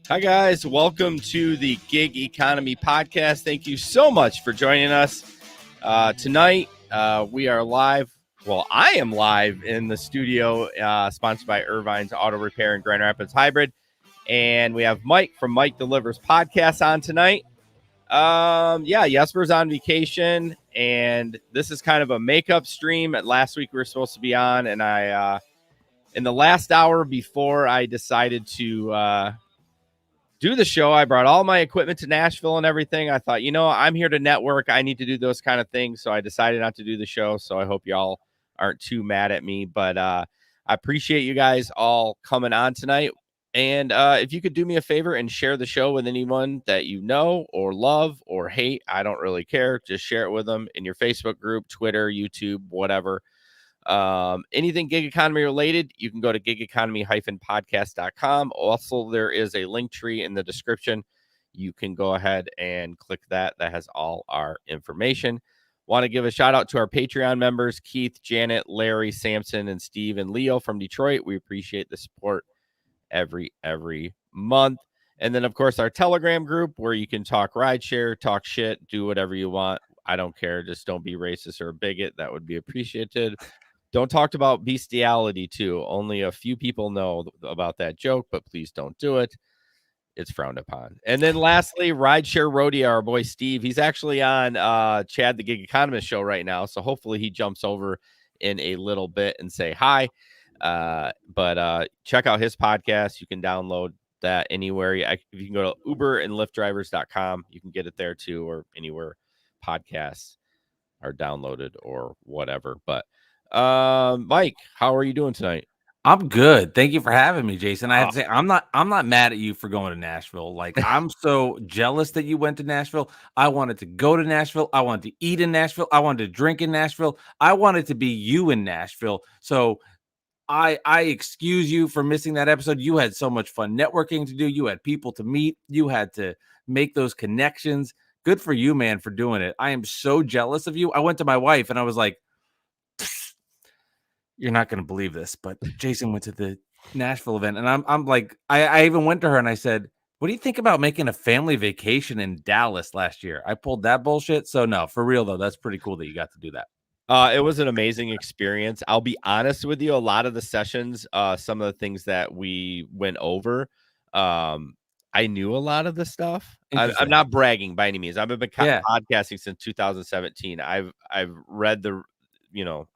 Hi, guys. Welcome to the Gig Economy Podcast. Thank you so much for joining us. Tonight, we are live. Well, I am live in the studio, sponsored by Irvine's Auto Repair in Grand Rapids Hybrid. And we have Mike from Mike Delivers Podcast on tonight. Jesper's on vacation, and this is kind of a makeup stream. Last week we were supposed to be on, and I, in the last hour before I decided to do the show, I brought all my equipment to Nashville and everything. I thought, I'm here to network. I need to do those kind of things. So I decided not to do the show. So I hope y'all aren't too mad at me. But I appreciate you guys all coming on tonight. And if you could do me a favor and share the show with anyone that you know or love or hate, I don't really care. Just share it with them in your Facebook group, Twitter, YouTube, whatever. Anything gig economy related, you can go to gigeconomy-podcast.com. Also, there is a link tree in the description. You can go ahead and click that. That has all our information. Want to give a shout out to our Patreon members, Keith, Janet, Larry, Samson, and Steve and Leo from Detroit. We appreciate the support every month. And then, of course, our Telegram group where you can talk rideshare, talk shit, do whatever you want. I don't care. Just don't be racist or a bigot. That would be appreciated. Don't talk about bestiality, too. Only a few people know about that joke, but please don't do it. It's frowned upon. And then lastly, Rideshare Rodeo, our boy Steve. He's actually on Chad the Gig Economist show right now, so hopefully he jumps over in a little bit and say hi. But check out his podcast. You can download that anywhere. You can go to Uber and LiftDrivers.com. You can get it there, too, or anywhere podcasts are downloaded or whatever. But Mike, how are you doing tonight? I'm good. Thank you for having me, Jason. I have to say, I'm not mad at you for going to Nashville. Like, I'm so jealous that you went to Nashville. I wanted to go to Nashville. I wanted to eat in Nashville. I wanted to drink in Nashville. I wanted to be you in Nashville. So I excuse you for missing that episode. You had so much fun networking to do. You had people to meet. You had to make those connections. Good for you, man, for doing it. I am so jealous of you. I went to my wife and I was like, you're not going to believe this, but Jason went to the Nashville event. And I'm like, I even went to her and I said, what do you think about making a family vacation in Dallas last year? I pulled that bullshit. So no, for real though, that's pretty cool that you got to do that. It was an amazing experience. I'll be honest with you. A lot of the sessions, some of the things that we went over, I knew a lot of the stuff. I'm not bragging by any means. I've been podcasting since 2017. I've read the,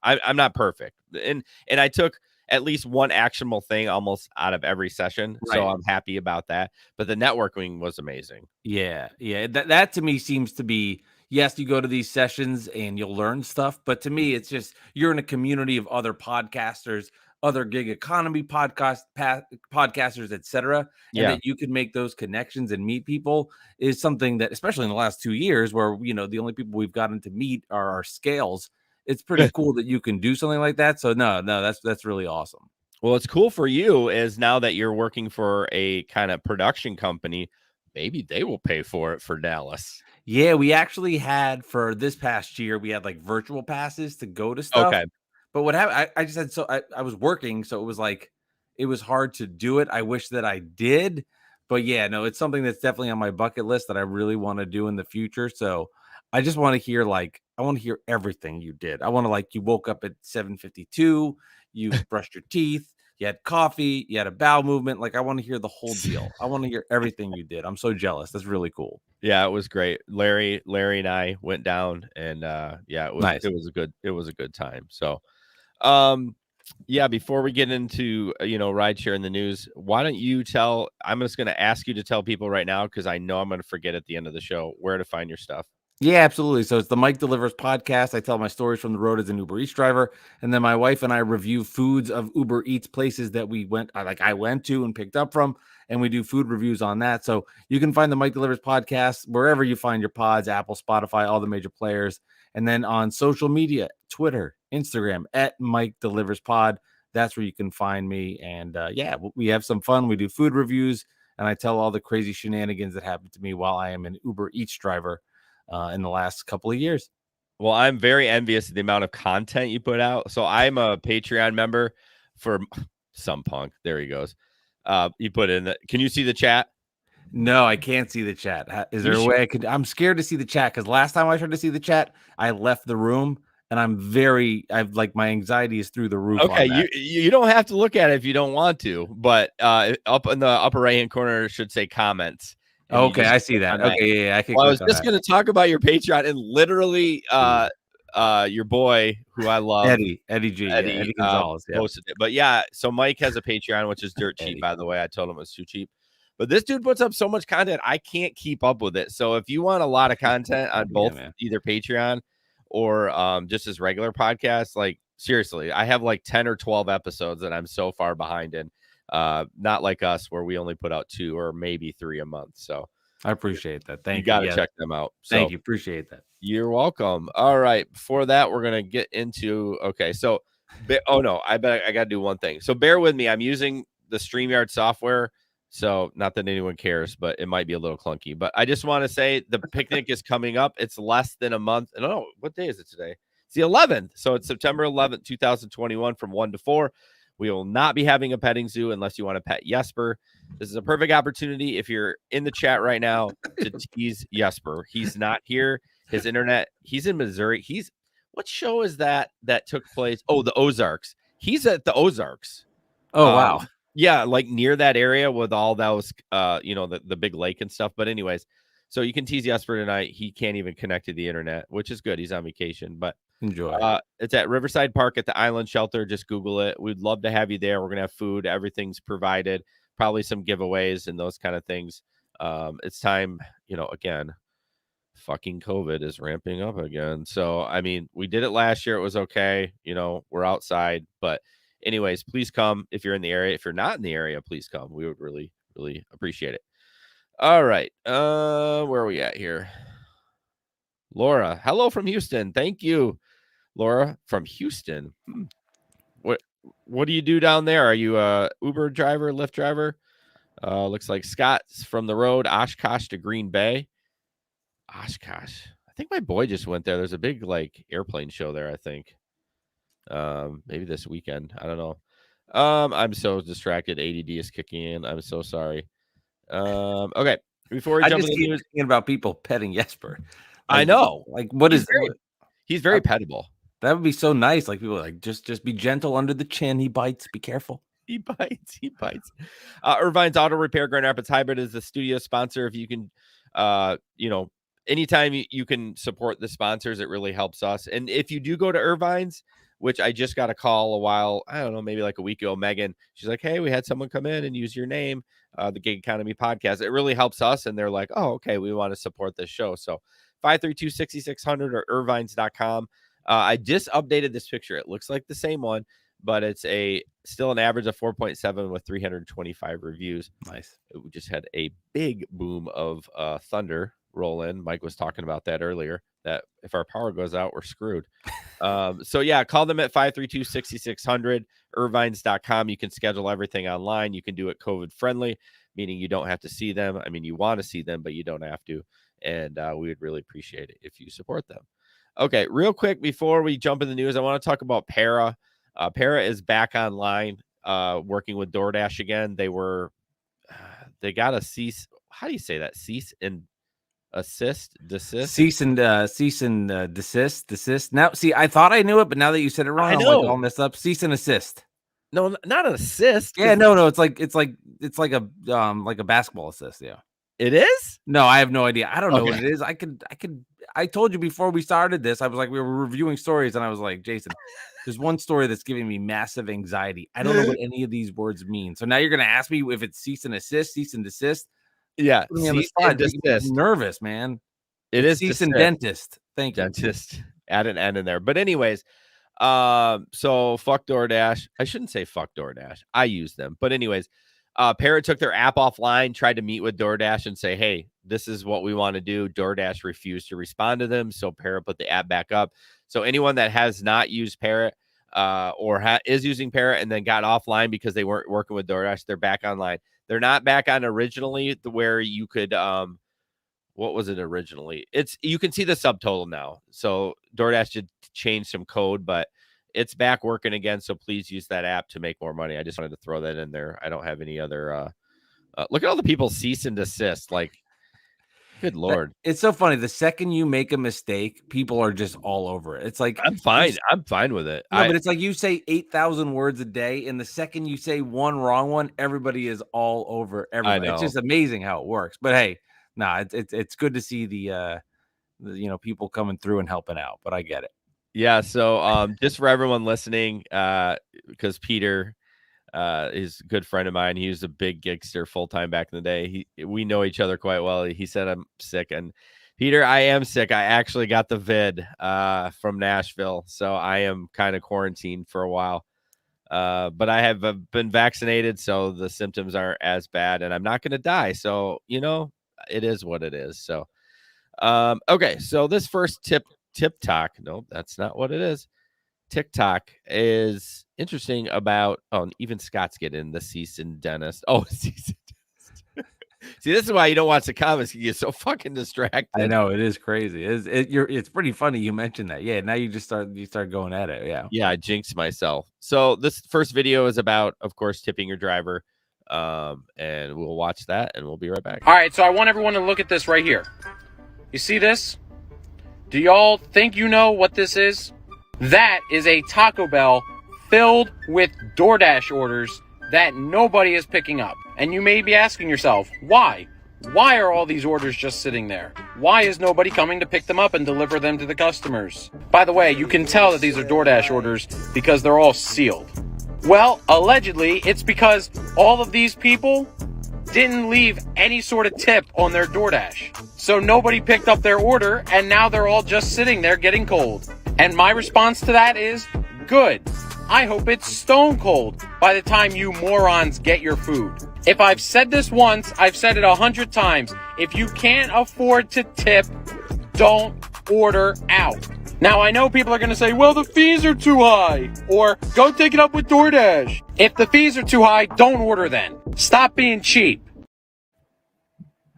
I'm not perfect. And I took at least one actionable thing almost out of every session. Right. So I'm happy about that. But the networking was amazing. Yeah. That to me seems to be, yes, you go to these sessions and you'll learn stuff. But to me, it's just you're in a community of other podcasters, other gig economy podcasters, etc. And that you can make those connections and meet people is something that, especially in the last 2 years, where the only people we've gotten to meet are our scales. It's pretty cool that you can do something like that. So no, that's really awesome. Well, it's cool for you is now that you're working for a kind of production company, maybe they will pay for it for Dallas. Yeah, we actually had for this past year, we had like virtual passes to go to stuff. Okay. But what happened, I just had, I was working, so it was like, it was hard to do it. I wish that I did. But yeah, no, it's something that's definitely on my bucket list that I really want to do in the future. So I just want to hear I want to hear everything you did. I want to you woke up at 7:52, you brushed your teeth, you had coffee, you had a bowel movement. I want to hear the whole deal. I want to hear everything you did. I'm so jealous. That's really cool. Yeah, it was great. Larry and I went down and it was nice. It was a good time. So before we get into rideshare in the news, why don't you I'm just going to ask you to tell people right now, because I know I'm going to forget at the end of the show where to find your stuff. Yeah, absolutely. So it's the Mike Delivers podcast. I tell my stories from the road as an Uber Eats driver. And then my wife and I review foods of Uber Eats places that we went, I went to and picked up from, and we do food reviews on that. So you can find the Mike Delivers podcast wherever you find your pods, Apple, Spotify, all the major players. And then on social media, Twitter, Instagram, at Mike Delivers Pod. That's where you can find me. And we have some fun. We do food reviews, and I tell all the crazy shenanigans that happened to me while I am an Uber Eats driver in the last couple of years. Well, I'm very envious of the amount of content you put out. So I'm a Patreon member for some punk. There he goes. You put in can you see the chat? No, I can't see the chat. Is there a way I could? I'm scared to see the chat because last time I tried to see the chat, I left the room, and I've like my anxiety is through the roof Okay, on that. you don't have to look at it if you don't want to, but up in the upper right hand corner it should say comments. And you Okay, just I see click that. on that. Okay, yeah, I can Well, I click was on just that. going to talk about your Patreon and literally your boy who I love, Eddie G, yeah, Eddie, Eddie Gonzalez. Yeah, posted it. But yeah, so Mike has a Patreon, which is dirt cheap, Eddie. by the way. I told him it was too cheap. But this dude puts up so much content, I can't keep up with it. So if you want a lot of content on both man. either Patreon or just his regular podcast, like seriously, I have like 10 or 12 episodes that I'm so far behind in. Not like us where we only put out 2 or maybe 3 a month. So I appreciate that. Thank you. got to Yeah, check them out. So thank you. Appreciate that. you're welcome. All right. Before that, we're gonna get into so oh no, I bet I gotta do one thing. So bear with me. I'm using the StreamYard software. So not that anyone cares, but it might be a little clunky. But I just want to say the picnic is coming up. It's less than a month. I don't know what day is it today? It's the 11th. So it's September 11th, 2021 from 1 to 4. We will not be having a petting zoo unless you want to pet Jesper. This is a perfect opportunity if you're in the chat right now to tease Jesper. He's not here. His internet, he's in Missouri. What show is that took place? Oh, the Ozarks. He's at the Ozarks. Oh, wow. Yeah, like near that area with all those the big lake and stuff. But anyways, so you can tease Jesper tonight. He can't even connect to the internet, which is good. He's on vacation, but Enjoy. It's at Riverside Park at the Island Shelter. Just Google it. We'd love to have you there. We're gonna have food. Everything's provided. Probably some giveaways and those kind of things. It's time, again, fucking COVID is ramping up again. So, I mean, we did it last year. It was okay. We're outside. But anyways, please come if you're in the area. If you're not in the area, please come. We would really, really appreciate it. All right. Where are we at here? Laura, hello from Houston. Thank you, Laura from Houston. What do you do down there? Are you a Uber driver, Lyft driver? Looks like Scott's from the road, Oshkosh to Green Bay. Oshkosh. I think my boy just went there. There's a big airplane show there, I think. Maybe this weekend. I don't know. I'm so distracted. ADD is kicking in. I'm so sorry. Okay. Before we jump into the news, thinking about people petting Jesper. I know. He's very pettable. That would be so nice. Like people just be gentle under the chin. He bites. Be careful. He bites. Irvine's Auto Repair Grand Rapids Hybrid is the studio sponsor. If you can, anytime you can support the sponsors, it really helps us. And if you do go to Irvine's, which I just got a call a while, I don't know, maybe like a week ago, Megan, she's like, hey, we had someone come in and use your name, the Gig Economy podcast. It really helps us. And they're like, oh, okay, we want to support this show. So 532-6600 or irvines.com. I just updated this picture. It looks like the same one, but it's still an average of 4.7 with 325 reviews. Nice. We just had a big boom of thunder roll in. Mike was talking about that earlier, that if our power goes out, we're screwed. So yeah, call them at 532-6600, irvines.com. You can schedule everything online. You can do it COVID friendly, meaning you don't have to see them. I mean, you want to see them, but you don't have to. And we would really appreciate it if you support them. Okay, real quick before we jump in the news, I want to talk about Para. Para is back online working with DoorDash again. They got a cease. How do you say that? Cease and desist. Cease and desist. Now, see, I thought I knew it, but now that you said it wrong, I'm like all messed up. Cease and assist. No, not an assist. Yeah, no, it's like a basketball assist. Yeah, it is. No, I have no idea. I don't know what it is. I told you before we started this, I was like, we were reviewing stories, and I was like, Jason, there's one story that's giving me massive anxiety. I don't know what any of these words mean. So now you're going to ask me if it's cease and desist. Yeah. Cease and desist. Nervous, man. It's cease and dentist. Thank you. Dentist. Add an N in there. But anyways, so fuck DoorDash. I shouldn't say fuck DoorDash. I use them. But anyways, Parrot took their app offline, tried to meet with DoorDash and say, hey, this is what we want to do. DoorDash refused to respond to them. So Parrot put the app back up. So anyone that has not used Parrot or is using Parrot and then got offline because they weren't working with DoorDash, they're back online. They're not back on originally where you could, what was it originally? You can see the subtotal now. So DoorDash did change some code, but it's back working again. So please use that app to make more money. I just wanted to throw that in there. I don't have any other Look at all the people cease and desist. Like, good Lord. It's so funny. The second you make a mistake, people are just all over it. It's like I'm fine. I'm fine with it. No, but it's like you say 8,000 words a day, and the second you say one wrong one, everybody is all over everybody. It's know. just amazing how it works. But hey, it's good to see the people coming through and helping out. But I get it. Yeah. So just for everyone listening, because Peter is a good friend of mine. He was a big gigster full time back in the day. We know each other quite well. He said I'm sick, and Peter, I am sick. I actually got the vid from Nashville, so I am kind of quarantined for a while. But I have been vaccinated, so the symptoms aren't as bad, and I'm not going to die. So it is what it is. So okay, so this first tip talk. No, that's not what it is. TikTok is interesting about. Oh, even Scott's getting the seasoned dentist. Oh, seasoned dentist. See, this is why you don't watch the comments. You get so fucking distracted. I know it is crazy. It's pretty funny you mentioned that. Yeah, now you start going at it. Yeah, I jinxed myself. So this first video is about, of course, tipping your driver. And we'll watch that, and we'll be right back. All right, so I want everyone to look at this right here. You see this? Do y'all think you know what this is? That is a Taco Bell filled with DoorDash orders that nobody is picking up. And you may be asking yourself, why? Why are all these orders just sitting there? Why is nobody coming to pick them up and deliver them to the customers? By the way, you can tell that these are DoorDash orders because they're all sealed. Well, allegedly, it's because all of these people didn't leave any sort of tip on their DoorDash. So nobody picked up their order, and now they're all just sitting there getting cold. And my response to that is, good. I hope it's stone cold by the time you morons get your food. If I've said this once, I've said it 100 times. If you can't afford to tip, don't order out. Now, I know people are going to say, well, the fees are too high, or go take it up with DoorDash. If the fees are too high, don't order then. Stop being cheap.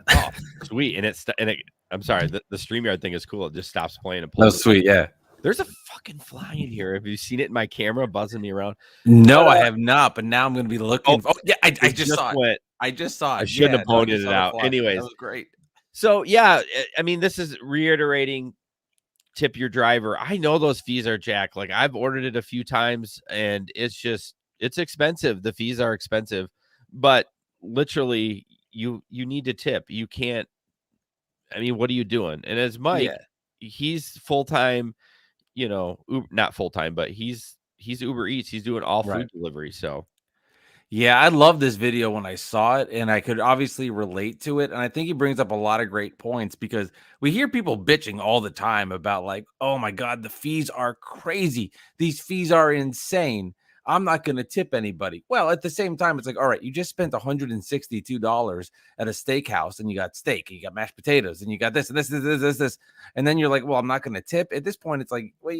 Oh, sweet. And I'm sorry, the StreamYard thing is cool. It just stops playing and that's sweet. Yeah. There's a fucking fly in here. Have you seen it in my camera buzzing me around? No, I have not, but now I'm going to be looking. Oh, yeah, I just saw it. I just saw it. I shouldn't have pointed it out. Anyways, that was great. So yeah, I mean, this is reiterating tip your driver. I know those fees are jacked. Like, I've ordered it a few times, and it's expensive. The fees are expensive, but literally you need to tip. You can't. I mean, what are you doing? And as Mike, he's full-time, not full-time, but he's Uber Eats. He's doing all food delivery. So yeah, I love this video when I saw it, and I could obviously relate to it. And I think he brings up a lot of great points, because we hear people bitching all the time about, like, oh my God, the fees are crazy. These fees are insane. I'm not going to tip anybody. Well, at the same time, it's like, all right, you just spent $162 at a steakhouse, and you got steak, and you got mashed potatoes, and you got this and this. And then you're like, well, I'm not going to tip. At this point, it's like, well,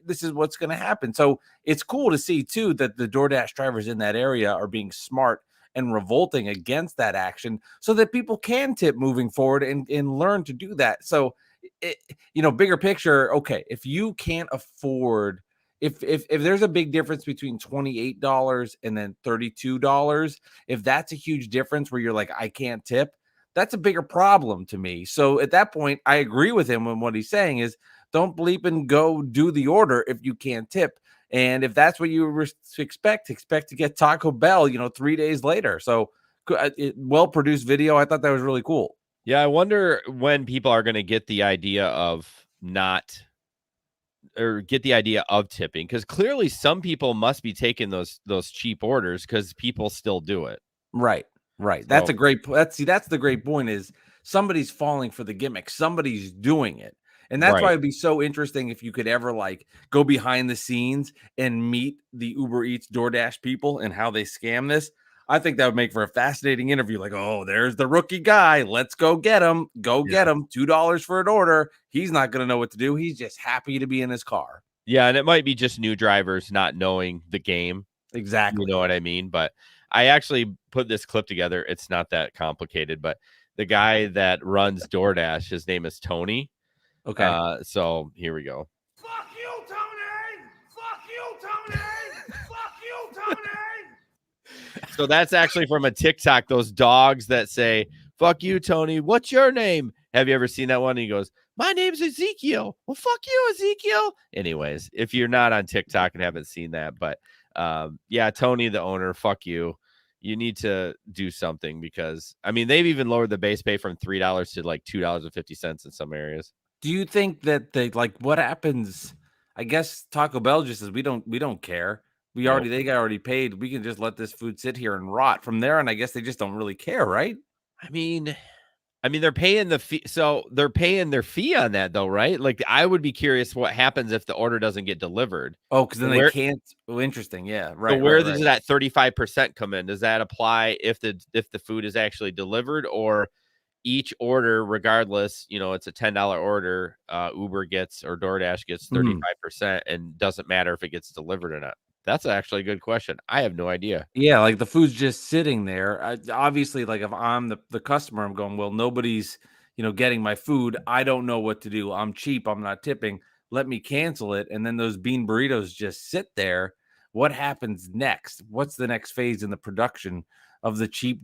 this is what's going to happen. So it's cool to see too that the DoorDash drivers in that area are being smart and revolting against that action, so that people can tip moving forward and learn to do that. So, bigger picture. Okay, if you can't afford, if there's a big difference between $28 and then $32, if that's a huge difference where you're like, I can't tip, that's a bigger problem to me. So at that point, I agree with him when what he's saying is, don't bleep and go do the order if you can't tip. And if that's what you expect to get Taco Bell, 3 days later. So well-produced video. I thought that was really cool. Yeah, I wonder when people are going to get the idea of tipping, because clearly some people must be taking those cheap orders because people still do it. Right. That's a great that's the great point, is somebody's falling for the gimmick. Somebody's doing it. And that's why it'd be so interesting if you could ever, like, go behind the scenes and meet the Uber Eats DoorDash people and how they scam this. I think that would make for a fascinating interview. Like, oh, there's the rookie guy. Let's go get him. Get him. $2 for an order. He's not going to know what to do. He's just happy to be in his car. Yeah, and it might be just new drivers not knowing the game. Exactly. You know what I mean? But I actually put this clip together. It's not that complicated, but the guy that runs DoorDash, his name is Tony. Okay. So here we go. Fuck you, Tony! Fuck you, Tony! Fuck you, Tony! So that's actually from a TikTok. Those dogs that say, "Fuck you, Tony. What's your name?" Have you ever seen that one? And he goes, "My name's Ezekiel." Well, fuck you, Ezekiel. Anyways, if you're not on TikTok and haven't seen that, but yeah, Tony, the owner, fuck you. You need to do something because I mean they've even lowered the base pay from $3 to like $2.50 in some areas. Do you think that they like what happens? I guess Taco Bell just says we don't care. Nope. They got already paid. We can just let this food sit here and rot from there. And I guess they just don't really care, right? I mean they're paying the fee, so they're paying their fee on that though, right? Like I would be curious what happens if the order doesn't get delivered. Oh, because then they Where can't. Oh, interesting. Yeah, so right, where right, does right. that 35% come in? Does that apply if the food is actually delivered, or each order, regardless, it's a $10 order, Uber gets or DoorDash gets 35% and doesn't matter if it gets delivered or not? That's actually a good question. I have no idea. Yeah, like the food's just sitting there. Obviously, like if I'm the customer, I'm going, well, nobody's, getting my food. I don't know what to do. I'm cheap. I'm not tipping. Let me cancel it. And then those bean burritos just sit there. What happens next? What's the next phase in the production of the cheap,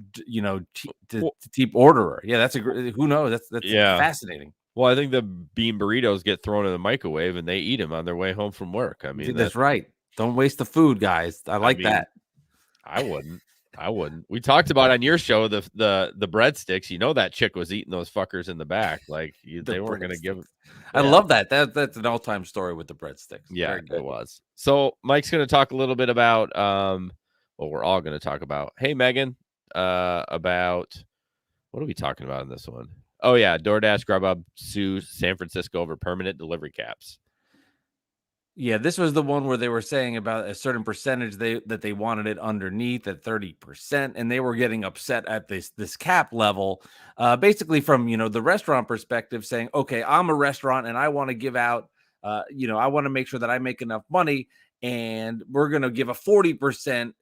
cheap orderer? Yeah, that's who knows? That's Yeah. fascinating. Well, I think the bean burritos get thrown in the microwave and they eat them on their way home from work. I mean, That's right. Don't waste the food, guys. I like that. I wouldn't. We talked about on your show the breadsticks. That chick was eating those fuckers in the back. Like they weren't going to give. Yeah. I love that. That's an all-time story with the breadsticks. Yeah, it was. So Mike's going to talk a little bit about. Well, we're all going to talk about. Hey, Megan. About what are we talking about in this one? Oh yeah, DoorDash, Grubhub sue San Francisco over permanent delivery caps. Yeah, this was the one where they were saying about a certain percentage that they wanted it underneath at 30%, and they were getting upset at this cap level, basically from the restaurant perspective, saying, okay, I'm a restaurant and I want to give out, I want to make sure that I make enough money, and we're going to give a 40%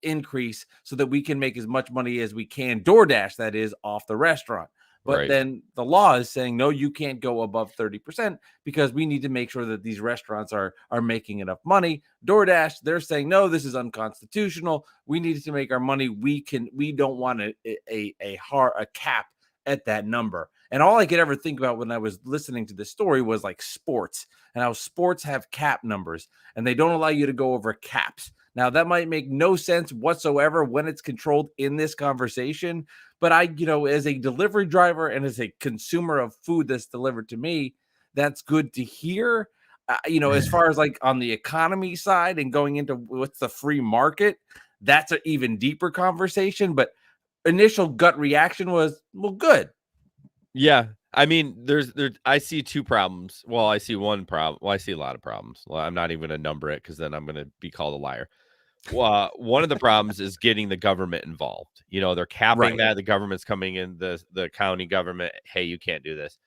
increase so that we can make as much money as we can, DoorDash that is, off the restaurant. But Right. then the law is saying, no, you can't go above 30% because we need to make sure that these restaurants are making enough money. DoorDash, they're saying, no, this is unconstitutional. We need to make our money. We don't want a cap at that number. And all I could ever think about when I was listening to this story was like sports and how sports have cap numbers and they don't allow you to go over caps. Now, that might make no sense whatsoever when it's controlled in this conversation. But as a delivery driver and as a consumer of food that's delivered to me, that's good to hear. As far as like on the economy side and going into what's the free market, that's an even deeper conversation. But initial gut reaction was, well, good. Yeah. I mean, I see two problems. Well, I see one problem. Well, I see a lot of problems. Well, I'm not even going to number it because then I'm going to be called a liar. One of the problems is getting the government involved. They're capping that. The government's coming in, the county government. Hey, you can't do this.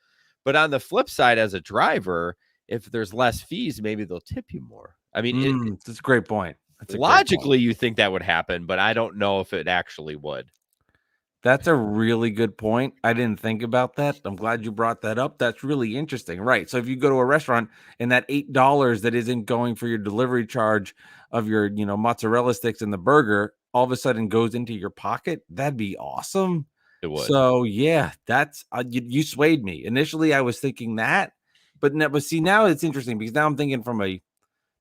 But on the flip side, as a driver, if there's less fees, maybe they'll tip you more. I mean, that's a great point. Logically, you think that would happen, but I don't know if it actually would. That's a really good point. I didn't think about that. I'm glad you brought that up. That's really interesting. Right. So if you go to a restaurant and that $8 that isn't going for your delivery charge of your, mozzarella sticks and the burger all of a sudden goes into your pocket, that'd be awesome. It would. So yeah, that's you swayed me. Initially, I was thinking that, but see, now it's interesting because now I'm thinking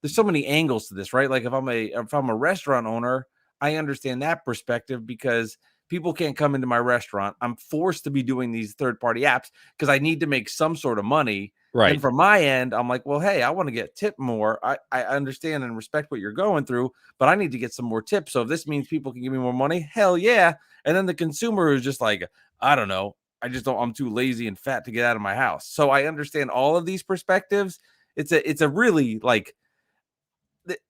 there's so many angles to this, right? Like if I'm a restaurant owner, I understand that perspective because people can't come into my restaurant. I'm forced to be doing these third-party apps because I need to make some sort of money. Right. And from my end, I'm like, well, hey, I want to get tipped more. I understand and respect what you're going through, but I need to get some more tips. So if this means people can give me more money, hell yeah. And then the consumer is just like, I don't know. I'm too lazy and fat to get out of my house. So I understand all of these perspectives. It's a really like,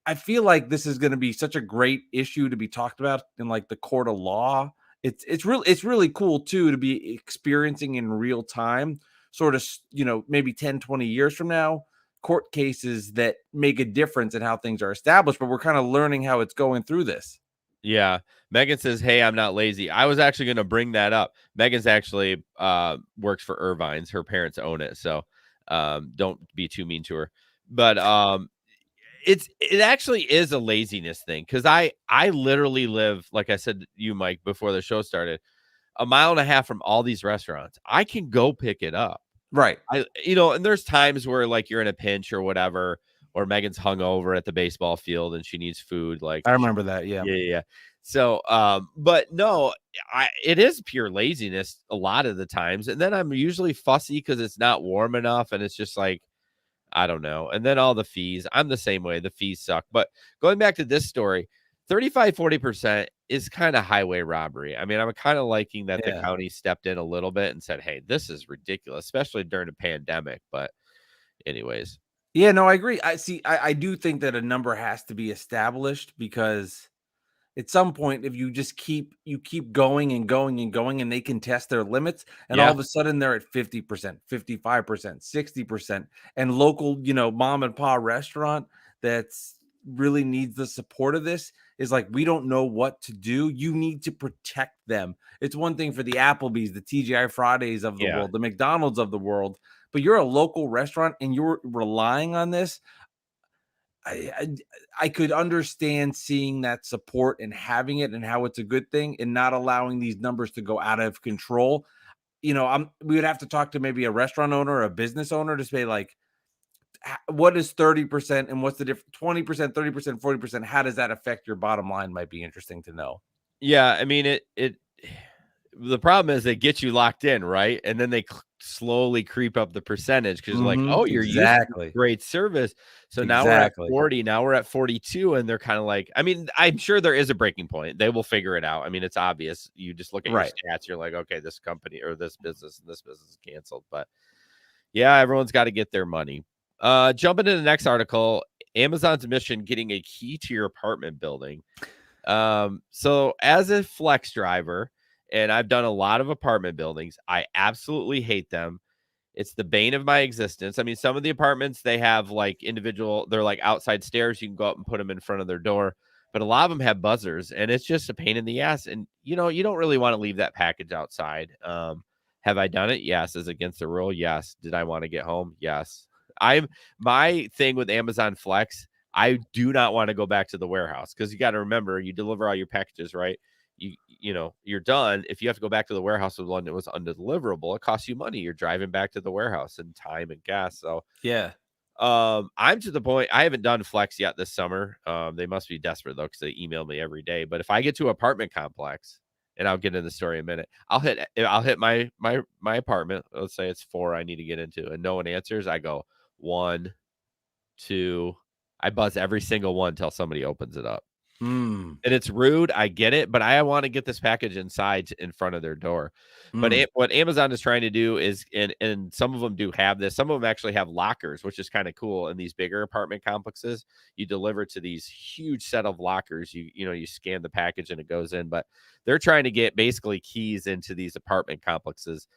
I feel like this is going to be such a great issue to be talked about in like the court of law. It's really cool too to be experiencing in real time, sort of, maybe 10, 20 years from now, court cases that make a difference in how things are established, but we're kind of learning how it's going through this. Yeah. Megan says, hey, I'm not lazy. I was actually going to bring that up. Megan's actually works for Irvine's. Her parents own it. So don't be too mean to her. But it actually is a laziness thing, because I literally live, like I said to you, Mike, before the show started, a mile and a half from all these restaurants. I can go pick it up. Right. And there's times where like you're in a pinch or whatever, or Megan's hungover at the baseball field and she needs food. Like I remember that. Yeah. yeah. So, but no, it is pure laziness a lot of the times. And then I'm usually fussy because it's not warm enough, and it's just like, I don't know. And then all the fees, I'm the same way. The fees suck. But going back to this story, 35-40% is kind of highway robbery. I mean, I'm kind of liking that the county stepped in a little bit and said, hey, this is ridiculous, especially during a pandemic. But anyways. Yeah, no, I agree. I do think that a number has to be established, because at some point, if you just keep going and going and going, and they can test their limits, and all of a sudden they're at 50%, 55%, 60%, and local, mom and pop restaurant that's really needs the support of this is like, we don't know what to do. You need to protect them. It's one thing for the Applebee's, the TGI Fridays of the world, the McDonald's of the world, but you're a local restaurant and you're relying on this. I could understand seeing that support and having it, and how it's a good thing, and not allowing these numbers to go out of control. We would have to talk to maybe a restaurant owner or a business owner to say, like, what is 30% and what's the difference? 20%, 30%, 40%. How does that affect your bottom line? Might be interesting to know. Yeah. I mean, the problem is they get you locked in, right? And then they slowly creep up the percentage, because like, oh, you're using great service. So now we're at 40, now we're at 42. And they're kind of like, I mean, I'm sure there is a breaking point. They will figure it out. I mean, it's obvious. You just look at your stats. You're like, okay, this company or this business and this business is canceled. But yeah, everyone's got to get their money. Jumping into the next article, Amazon's mission, getting a key to your apartment building. So as a flex driver, and I've done a lot of apartment buildings, I absolutely hate them. It's the bane of my existence. I mean, some of the apartments, they have like they're like outside stairs. You can go up and put them in front of their door, but a lot of them have buzzers, and it's just a pain in the ass. And, you don't really want to leave that package outside. Have I done it? Yes. Is it against the rule? Yes. Did I want to get home? Yes. My thing with Amazon Flex, I do not want to go back to the warehouse, because you got to remember, you deliver all your packages, right? You're done. If you have to go back to the warehouse with one that was undeliverable, it costs you money. You're driving back to the warehouse and time and gas. So I'm to the point, I haven't done Flex yet this summer. They must be desperate though, because they email me every day. But if I get to an apartment complex, and I'll get into the story in a minute, I'll hit my apartment. Let's say it's 4 I need to get into, and no one answers. I go 1, 2. I buzz every single one until somebody opens it up. And it's rude. I get it, but I want to get this package inside in front of their door. But what Amazon is trying to do is, and some of them do have this, some of them actually have lockers, which is kind of cool. In these bigger apartment complexes, you deliver to these huge set of lockers. You scan the package and it goes in, but they're trying to get basically keys into these apartment complexes.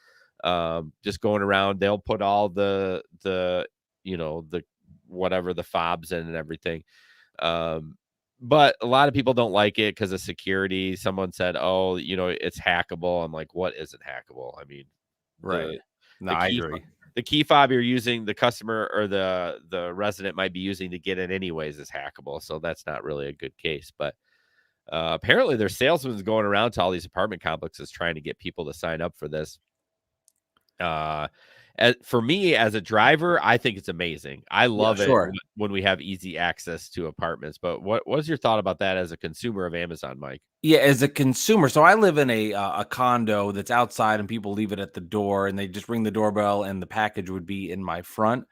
Just going around, they'll put all the whatever, the fobs in and everything. But a lot of people don't like it because of security. Someone said, oh, it's hackable. I'm like, what isn't hackable? I mean, I agree. The key fob you're using, the customer or the resident might be using to get in anyways, is hackable. So that's not really a good case. But apparently there's salesmen going around to all these apartment complexes trying to get people to sign up for this. For me as a driver, I think it's amazing. I love it when we have easy access to apartments. But what's your thought about that as a consumer of Amazon, Mike? Yeah, as a consumer. So I live in a condo that's outside, and people leave it at the door, and they just ring the doorbell, and the package would be in my front.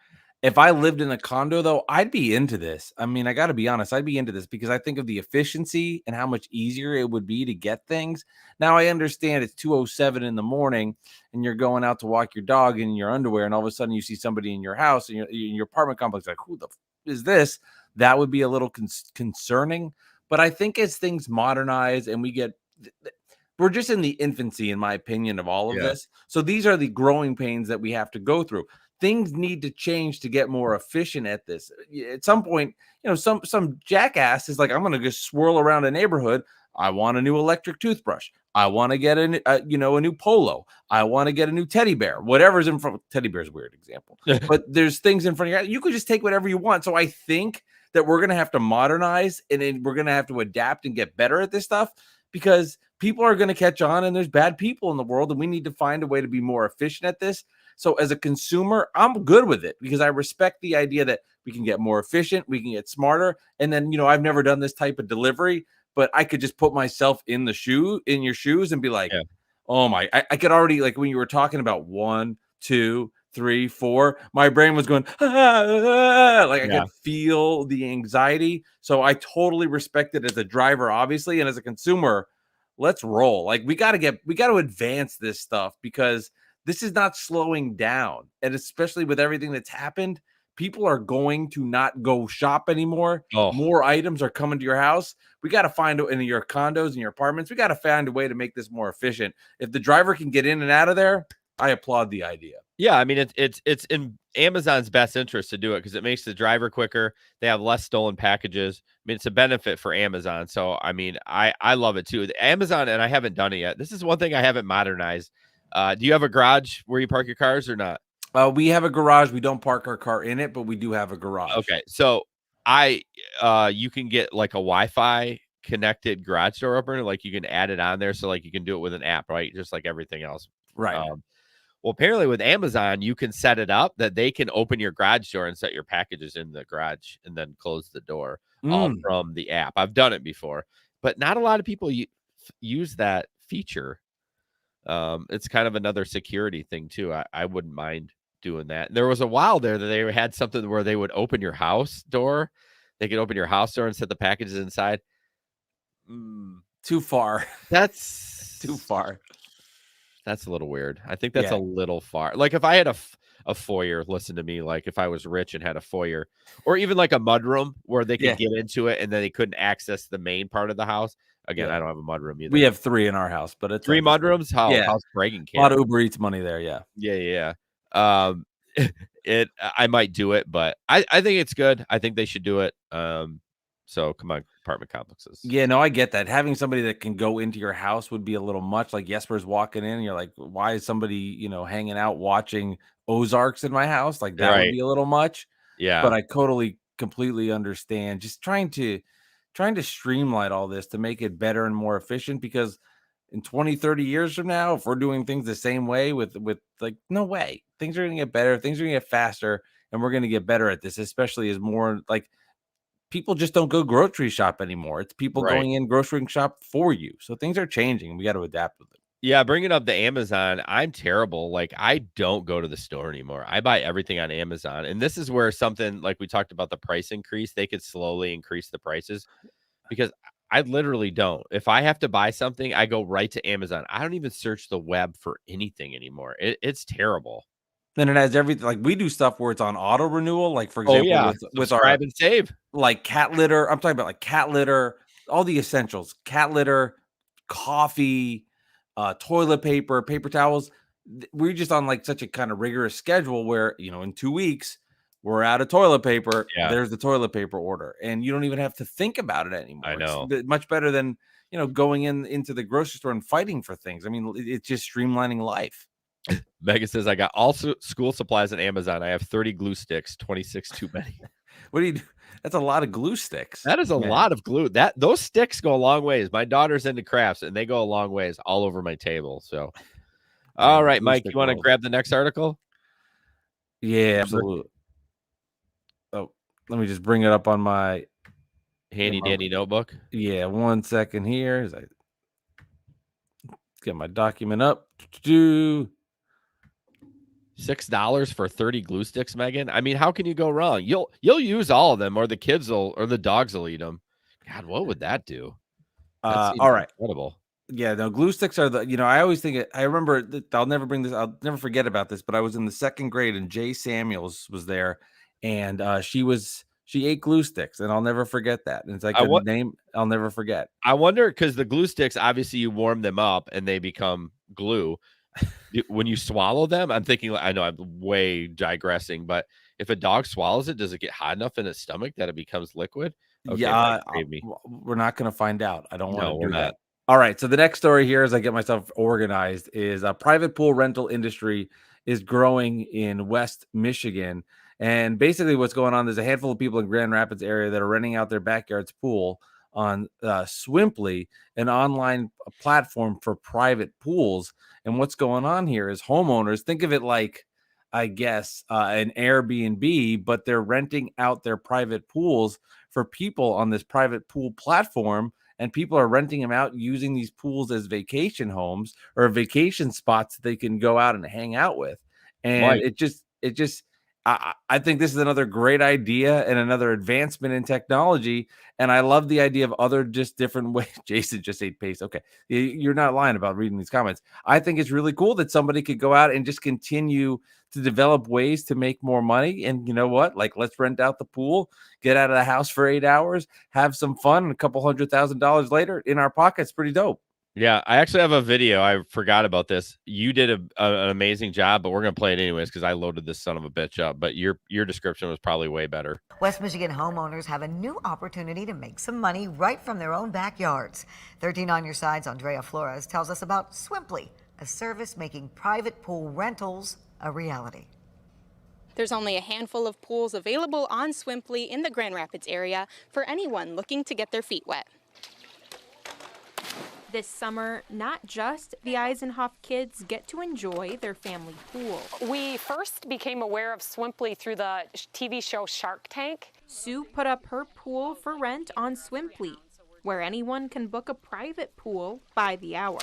If I lived in a condo, though, I'd be into this. I mean, I got to be honest, I'd be into this because I think of the efficiency and how much easier it would be to get things. Now, I understand it's 2:07 in the morning and you're going out to walk your dog in your underwear, and all of a sudden you see somebody in your house and in your apartment complex, like, who the is this? That would be a little concerning. But I think as things modernize and we're just in the infancy, in my opinion, of all of this. So these are the growing pains that we have to go through. Things need to change to get more efficient at this. At some point, some jackass is like, I'm going to just swirl around a neighborhood. I want a new electric toothbrush. I want to get a new polo. I want to get a new teddy bear. Whatever's in front. Teddy bear's a weird example, but there's things in front of you. You could just take whatever you want. So I think that we're going to have to modernize, and then we're going to have to adapt and get better at this stuff, because people are going to catch on, and there's bad people in the world, and we need to find a way to be more efficient at this. So as a consumer, I'm good with it because I respect the idea that we can get more efficient, we can get smarter. And then, I've never done this type of delivery, but I could just put myself in your shoes and be like, oh my, I could already, like when you were talking about 1, 2, 3, 4, my brain was going, like I could feel the anxiety. So I totally respect it as a driver, obviously. And as a consumer, let's roll. Like we got to advance this stuff because this is not slowing down. And especially with everything that's happened, people are going to not go shop anymore. More items are coming to your house. We got to find in your condos and your apartments. We got to find a way to make this more efficient. If the driver can get in and out of there, I applaud the idea. Yeah, I mean it's in Amazon's best interest to do it because it makes the driver quicker. They have less stolen packages. I mean, it's a benefit for Amazon. So I mean, I love it too. Amazon, and I haven't done it yet. This is one thing I haven't modernized. Do you have a garage where you park your cars or not? We have a garage. We don't park our car in it, but we do have a garage. Okay, so you can get like a Wi-Fi connected garage door opener. Like you can add it on there, so like you can do it with an app, right? Just like everything else, right? Well, apparently with Amazon, you can set it up that they can open your garage door and set your packages in the garage and then close the door all from the app. I've done it before, but not a lot of people use that feature. It's kind of another security thing too. I wouldn't mind doing that. There was a while there that they had something where they would open your house door. They could open your house door and set the packages inside. Too far. That's too far. That's a little weird. I think that's a little far. Like if I had a foyer, listen to me, like if I was rich and had a foyer or even like a mudroom where they could get into it and then they couldn't access the main part of the house. Again, I don't have a mudroom either. We have 3 in our house, but it's 3 mudrooms. How's bragging? A lot of Uber Eats money there. Yeah. I might do it, but I think it's good. I think they should do it. So come on, apartment complexes. Yeah, no, I get that. Having somebody that can go into your house would be a little much. Like Jesper's walking in, and you're like, why is somebody, hanging out watching Ozarks in my house? Like that would be a little much. Yeah. But I completely understand. Just trying to streamline all this to make it better and more efficient, because in 20, 30 years from now, if we're doing things the same way with like, no way. Things are going to get better. Things are going to get faster, and we're going to get better at this, especially as more like people just don't go grocery shop anymore. It's people going in grocery shop for you. So things are changing. We got to adapt with it. Yeah, bringing up the Amazon, I'm terrible. Like I don't go to the store anymore. I buy everything on Amazon. And this is where something like we talked about the price increase, they could slowly increase the prices because I literally don't. If I have to buy something, I go right to Amazon. I don't even search the web for anything anymore. It's terrible. Then it has everything. Like we do stuff where it's on auto renewal. Like for example, with our subscribe and save, like cat litter. I'm talking about like cat litter, all the essentials, cat litter, coffee, toilet paper, paper towels. We're just on like such a kind of rigorous schedule where, in 2 weeks we're out of toilet paper. Yeah. There's the toilet paper order, and you don't even have to think about it anymore. I know. It's much better than, going into the grocery store and fighting for things. I mean, it's just streamlining life. Megan says, I got all school supplies on Amazon. I have 30 glue sticks, 26 too many. What do you do? That's a lot of glue sticks. That is a lot of glue. Those sticks go a long ways. My daughter's into crafts, and they go a long ways all over my table. So, all right, Mike, you want to grab the next article? Yeah, absolutely. Oh, let me just bring it up on my handy dandy notebook. Yeah, 1 second here. As I get my document up. $6 for 30 glue sticks, Megan. I mean, how can you go wrong? You'll use all of them, or the kids will, or the dogs will eat them. God, what would that do? All right, incredible. Yeah, no, glue sticks are the. I always think I remember. I'll never forget about this. But I was in the 2nd grade, and Jay Samuels was there, and she ate glue sticks, and I'll never forget that. And it's like a name I'll never forget. I wonder, because the glue sticks, obviously you warm them up and they become glue. When you swallow them, I'm thinking, I know I'm way digressing, but if a dog swallows it, does it get hot enough in its stomach that it becomes liquid? Okay, yeah, we're not going to find out. I don't want to do that. Not. All right, so the next story here, as I get myself organized, is a private pool rental industry is growing in West Michigan. And basically what's going on, there's a handful of people in Grand Rapids area that are renting out their backyard's pool on Swimply, an online platform for private pools. And what's going on here is homeowners, think of it like, I guess, an Airbnb, but they're renting out their private pools for people on this private pool platform. And people are renting them out using these pools as vacation homes or vacation spots that they can go out and hang out with. And Mike. I think this is another great idea and another advancement in technology. And I love the idea of other just different ways. Jason just ate paste. Okay. You're not lying about reading these comments. I think it's really cool that somebody could go out and just continue to develop ways to make more money. And you know what? Like, let's rent out the pool, get out of the house for 8 hours, have some fun, and a couple $100,000 later in our pockets. Pretty dope. Yeah, I actually have a video. I forgot about this. You did an amazing job, but we're going to play it anyways because I loaded this son of a bitch up. But your description was probably way better. West Michigan homeowners have a new opportunity to make some money right from their own backyards. 13 on your side's Andrea Flores tells us about Swimply, a service making private pool rentals a reality. There's only a handful of pools available on Swimply in the Grand Rapids area for anyone looking to get their feet wet. This summer, not just the Eisenhoff kids get to enjoy their family pool. We first became aware of Swimply through the TV show Shark Tank. Sue put up her pool for rent on Swimply, where anyone can book a private pool by the hour.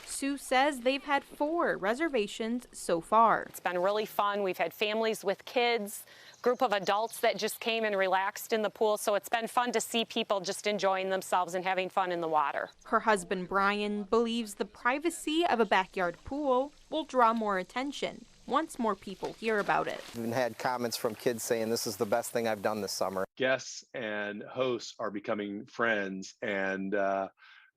Sue says they've had 4 reservations so far. It's been really fun. We've had families with kids, group of adults that just came and relaxed in the pool. So it's been fun to see people just enjoying themselves and having fun in the water. Her husband, Brian, believes the privacy of a backyard pool will draw more attention once more people hear about it. We've had comments from kids saying this is the best thing I've done this summer. Guests and hosts are becoming friends and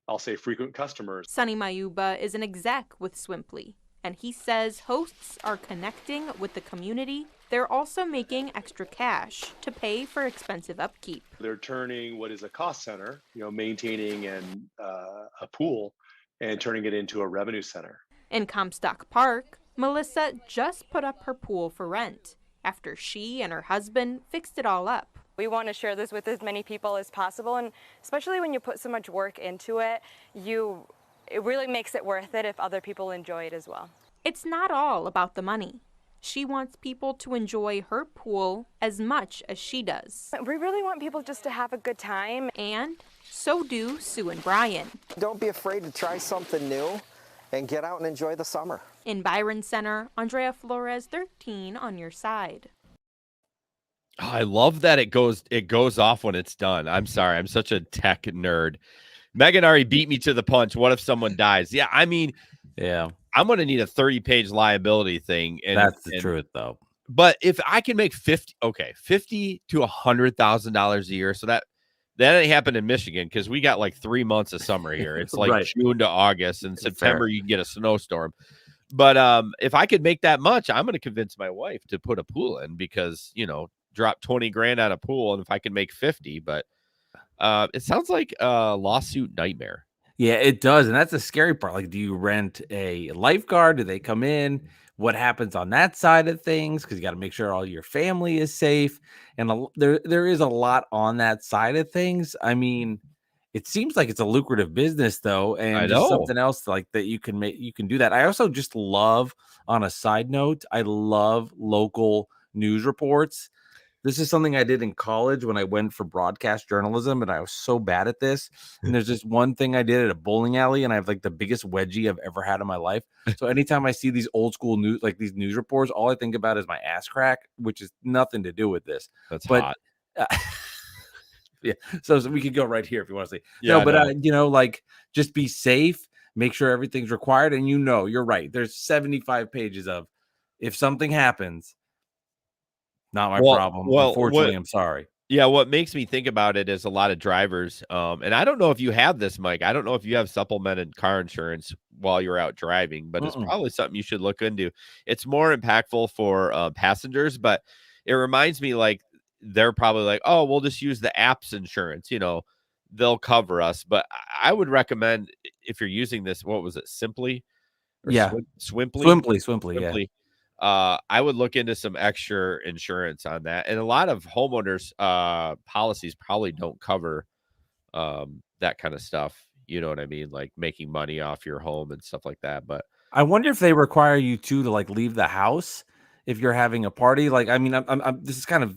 I'll say frequent customers. Sonny Mayuba is an exec with Swimply, and he says hosts are connecting with the community. They're also making extra cash to pay for expensive upkeep. They're turning what is a cost center, maintaining a pool, and turning it into a revenue center. In Comstock Park, Melissa just put up her pool for rent after she and her husband fixed it all up. We want to share this with as many people as possible, and especially when you put so much work into it, it really makes it worth it if other people enjoy it as well. It's not all about the money. She wants people to enjoy her pool as much as she does. We really want people just to have a good time. And so do Sue and Brian. Don't be afraid to try something new and get out and enjoy the summer. In Byron Center, Andrea Flores, 13 on your side. Oh, I love that it goes off when it's done. I'm sorry. I'm such a tech nerd. Megan already beat me to the punch. What if someone dies? Yeah, I mean, yeah, I'm going to need a 30-page liability thing. And that's the truth, though. But if I can make $50 to $100,000 a year, so that ain't happened in Michigan because we got like 3 months of summer here. It's like right. June to August, and September you can get a snowstorm. But if I could make that much, I'm going to convince my wife to put a pool in because drop 20 grand on a pool, and if I can make 50, but it sounds like a lawsuit nightmare. Yeah, it does. And that's the scary part. Like, do you rent a lifeguard? Do they come in? What happens on that side of things? Because you got to make sure all your family is safe. And there is a lot on that side of things. I mean, it seems like it's a lucrative business, though. And just something else like that you can do that. I also just love, on a side note, I love local news reports. This is something I did in college when I went for broadcast journalism, and I was so bad at this. And there's this one thing I did at a bowling alley, and I have like the biggest wedgie I've ever had in my life. So anytime I see these old school news, like these news reports, all I think about is my ass crack, which is nothing to do with this. That's hot. Yeah. So we could go right here if you want to see. Yeah, no, but like just be safe, make sure everything's required. And you're right. There's 75 pages of if something happens. Not my problem. Unfortunately, I'm sorry. Yeah, what makes me think about it is a lot of drivers, and I don't know if you have this, Mike. I don't know if you have supplemented car insurance while you're out driving, but it's probably something you should look into. It's more impactful for passengers, but it reminds me like they're probably like, oh, we'll just use the app's insurance. They'll cover us. But I would recommend if you're using this, what was it, Simply? Yeah. Swimply? Swimply. Yeah. I would look into some extra insurance on that. And a lot of homeowners policies probably don't cover that kind of stuff. You know what I mean? Like making money off your home and stuff like that. But I wonder if they require you to like leave the house if you're having a party. Like, I mean, this is kind of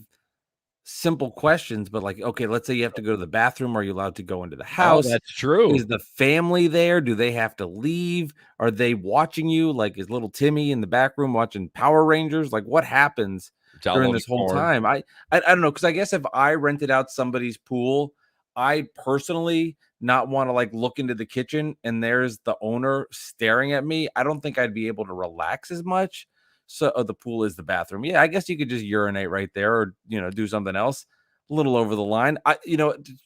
simple questions, but like, okay, let's say you have to go to the bathroom. Are you allowed to go into the oh, house? that's true. Is the family there? Do they have to leave? Are they watching you? Like, is little Timmy in the back room watching Power Rangers? Like, what happens during this whole time? I don't know, because I guess if I rented out somebody's pool, I personally not want to like look into the kitchen and there's the owner staring at me. I don't think I'd be able to relax as much. So the pool is the bathroom. Yeah, I guess you could just urinate right there, or do something else. A little over the line.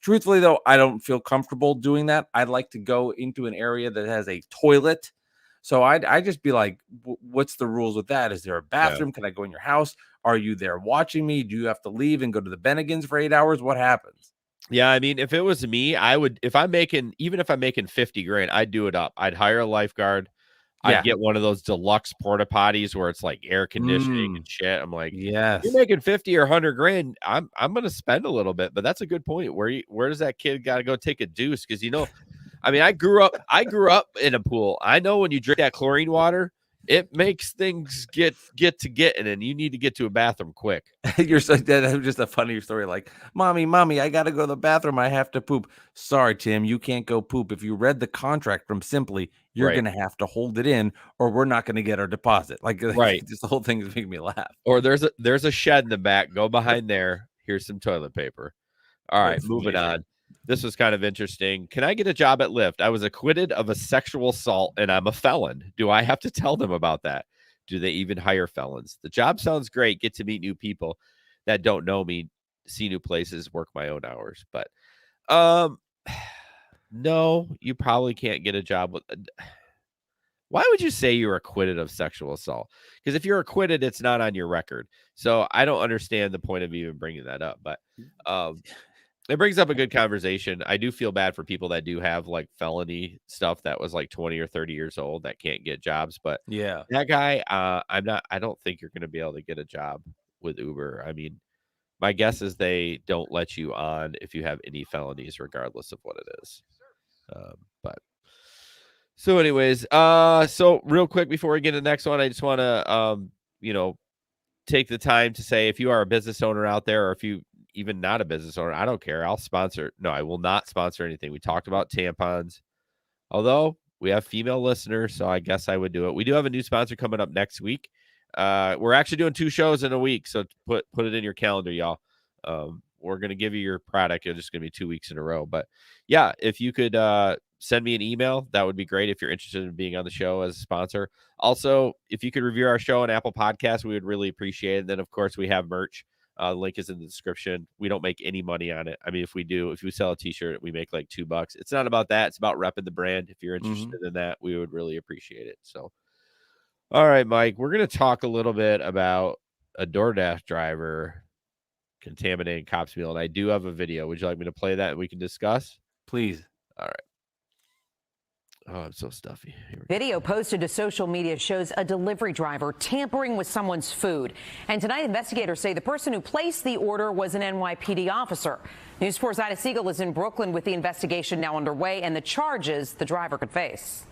Truthfully though, I don't feel comfortable doing that. I'd like to go into an area that has a toilet. So I'd just be like, what's the rules with that? Is there a bathroom? Yeah. Can I go in your house? Are you there watching me? Do you have to leave and go to the Bennigan's for 8 hours? What happens? Yeah, I mean, if it was me, I would, if I'm making $50,000, I'd do it up. I'd hire a lifeguard. I'd get one of those deluxe porta potties where it's like air conditioning and shit. I'm like, yes, you're making 50 or 100 grand. I'm going to spend a little bit, but that's a good point. Where does that kid got to go take a deuce? Cause I mean, I grew up in a pool. I know when you drink that chlorine water, it makes things get and you need to get to a bathroom quick. You're so that was just a funny story. Like, mommy, I got to go to the bathroom. I have to poop. Sorry, Tim, you can't go poop. If you read the contract from Simply, you're going to have to hold it in or we're not going to get our deposit. Like, right. Just the whole thing is making me laugh. Or there's a shed in the back. Go behind there. Here's some toilet paper. All right, moving on. This was kind of interesting. Can I get a job at Lyft? I was acquitted of a sexual assault and I'm a felon. Do I have to tell them about that? Do they even hire felons? The job sounds great. Get to meet new people that don't know me, see new places, work my own hours. But no, you probably can't get a job with. Why would you say you're acquitted of sexual assault? Because if you're acquitted, it's not on your record. So I don't understand the point of even bringing that up. But it brings up a good conversation. I do feel bad for people that do have like felony stuff that was like 20 or 30 years old that can't get jobs. But yeah, that guy, I don't think you're going to be able to get a job with Uber. I mean, my guess is they don't let you on if you have any felonies, regardless of what it is. But so anyways, so real quick before we get to the next one, I just want to, take the time to say, if you are a business owner out there, or if you even not a business owner, I don't care. I'll sponsor. No, I will not sponsor anything. We talked about tampons, although we have female listeners, so I guess I would do it. We do have a new sponsor coming up next week. We're actually doing 2 shows in a week, so put it in your calendar, y'all. We're going to give you your product. It's just going to be 2 weeks in a row. But yeah, if you could send me an email, that would be great if you're interested in being on the show as a sponsor. Also, if you could review our show on Apple Podcasts, we would really appreciate it. And then, of course, we have merch. The link is in the description. We don't make any money on it. I mean, if we sell a t-shirt, we make like $2. It's not about that. It's about repping the brand. If you're interested in that, we would really appreciate it. So, all right, Mike, we're going to talk a little bit about a DoorDash driver contaminating cop's meal. And I do have a video. Would you like me to play that and we can discuss? Please. All right. Oh, I'm so stuffy. Video posted to social media shows a delivery driver tampering with someone's food. And tonight, investigators say the person who placed the order was an NYPD officer. News 4's Ida Siegel is in Brooklyn with the investigation now underway and the charges the driver could face.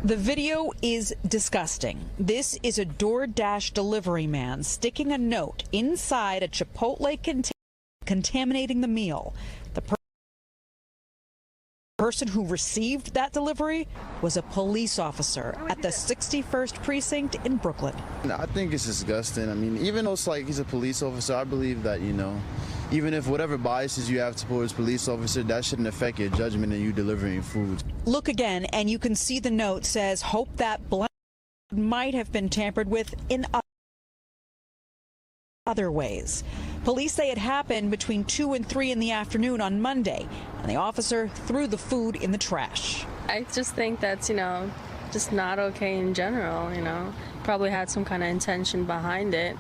The video is disgusting. This is a DoorDash delivery man sticking a note inside a Chipotle container, contaminating the meal. The person who received that delivery was a police officer at the 61st Precinct in Brooklyn. I think it's disgusting. I mean, even though it's like he's a police officer, I believe that, even if whatever biases you have towards police officer, that shouldn't affect your judgment in you delivering food. Look again, and you can see the note says, hope that blood might have been tampered with in other ways. Police say it happened between 2 and 3 in the afternoon on Monday, and the officer threw the food in the trash. I just think that's, just not okay in general, Probably had some kind of intention behind it.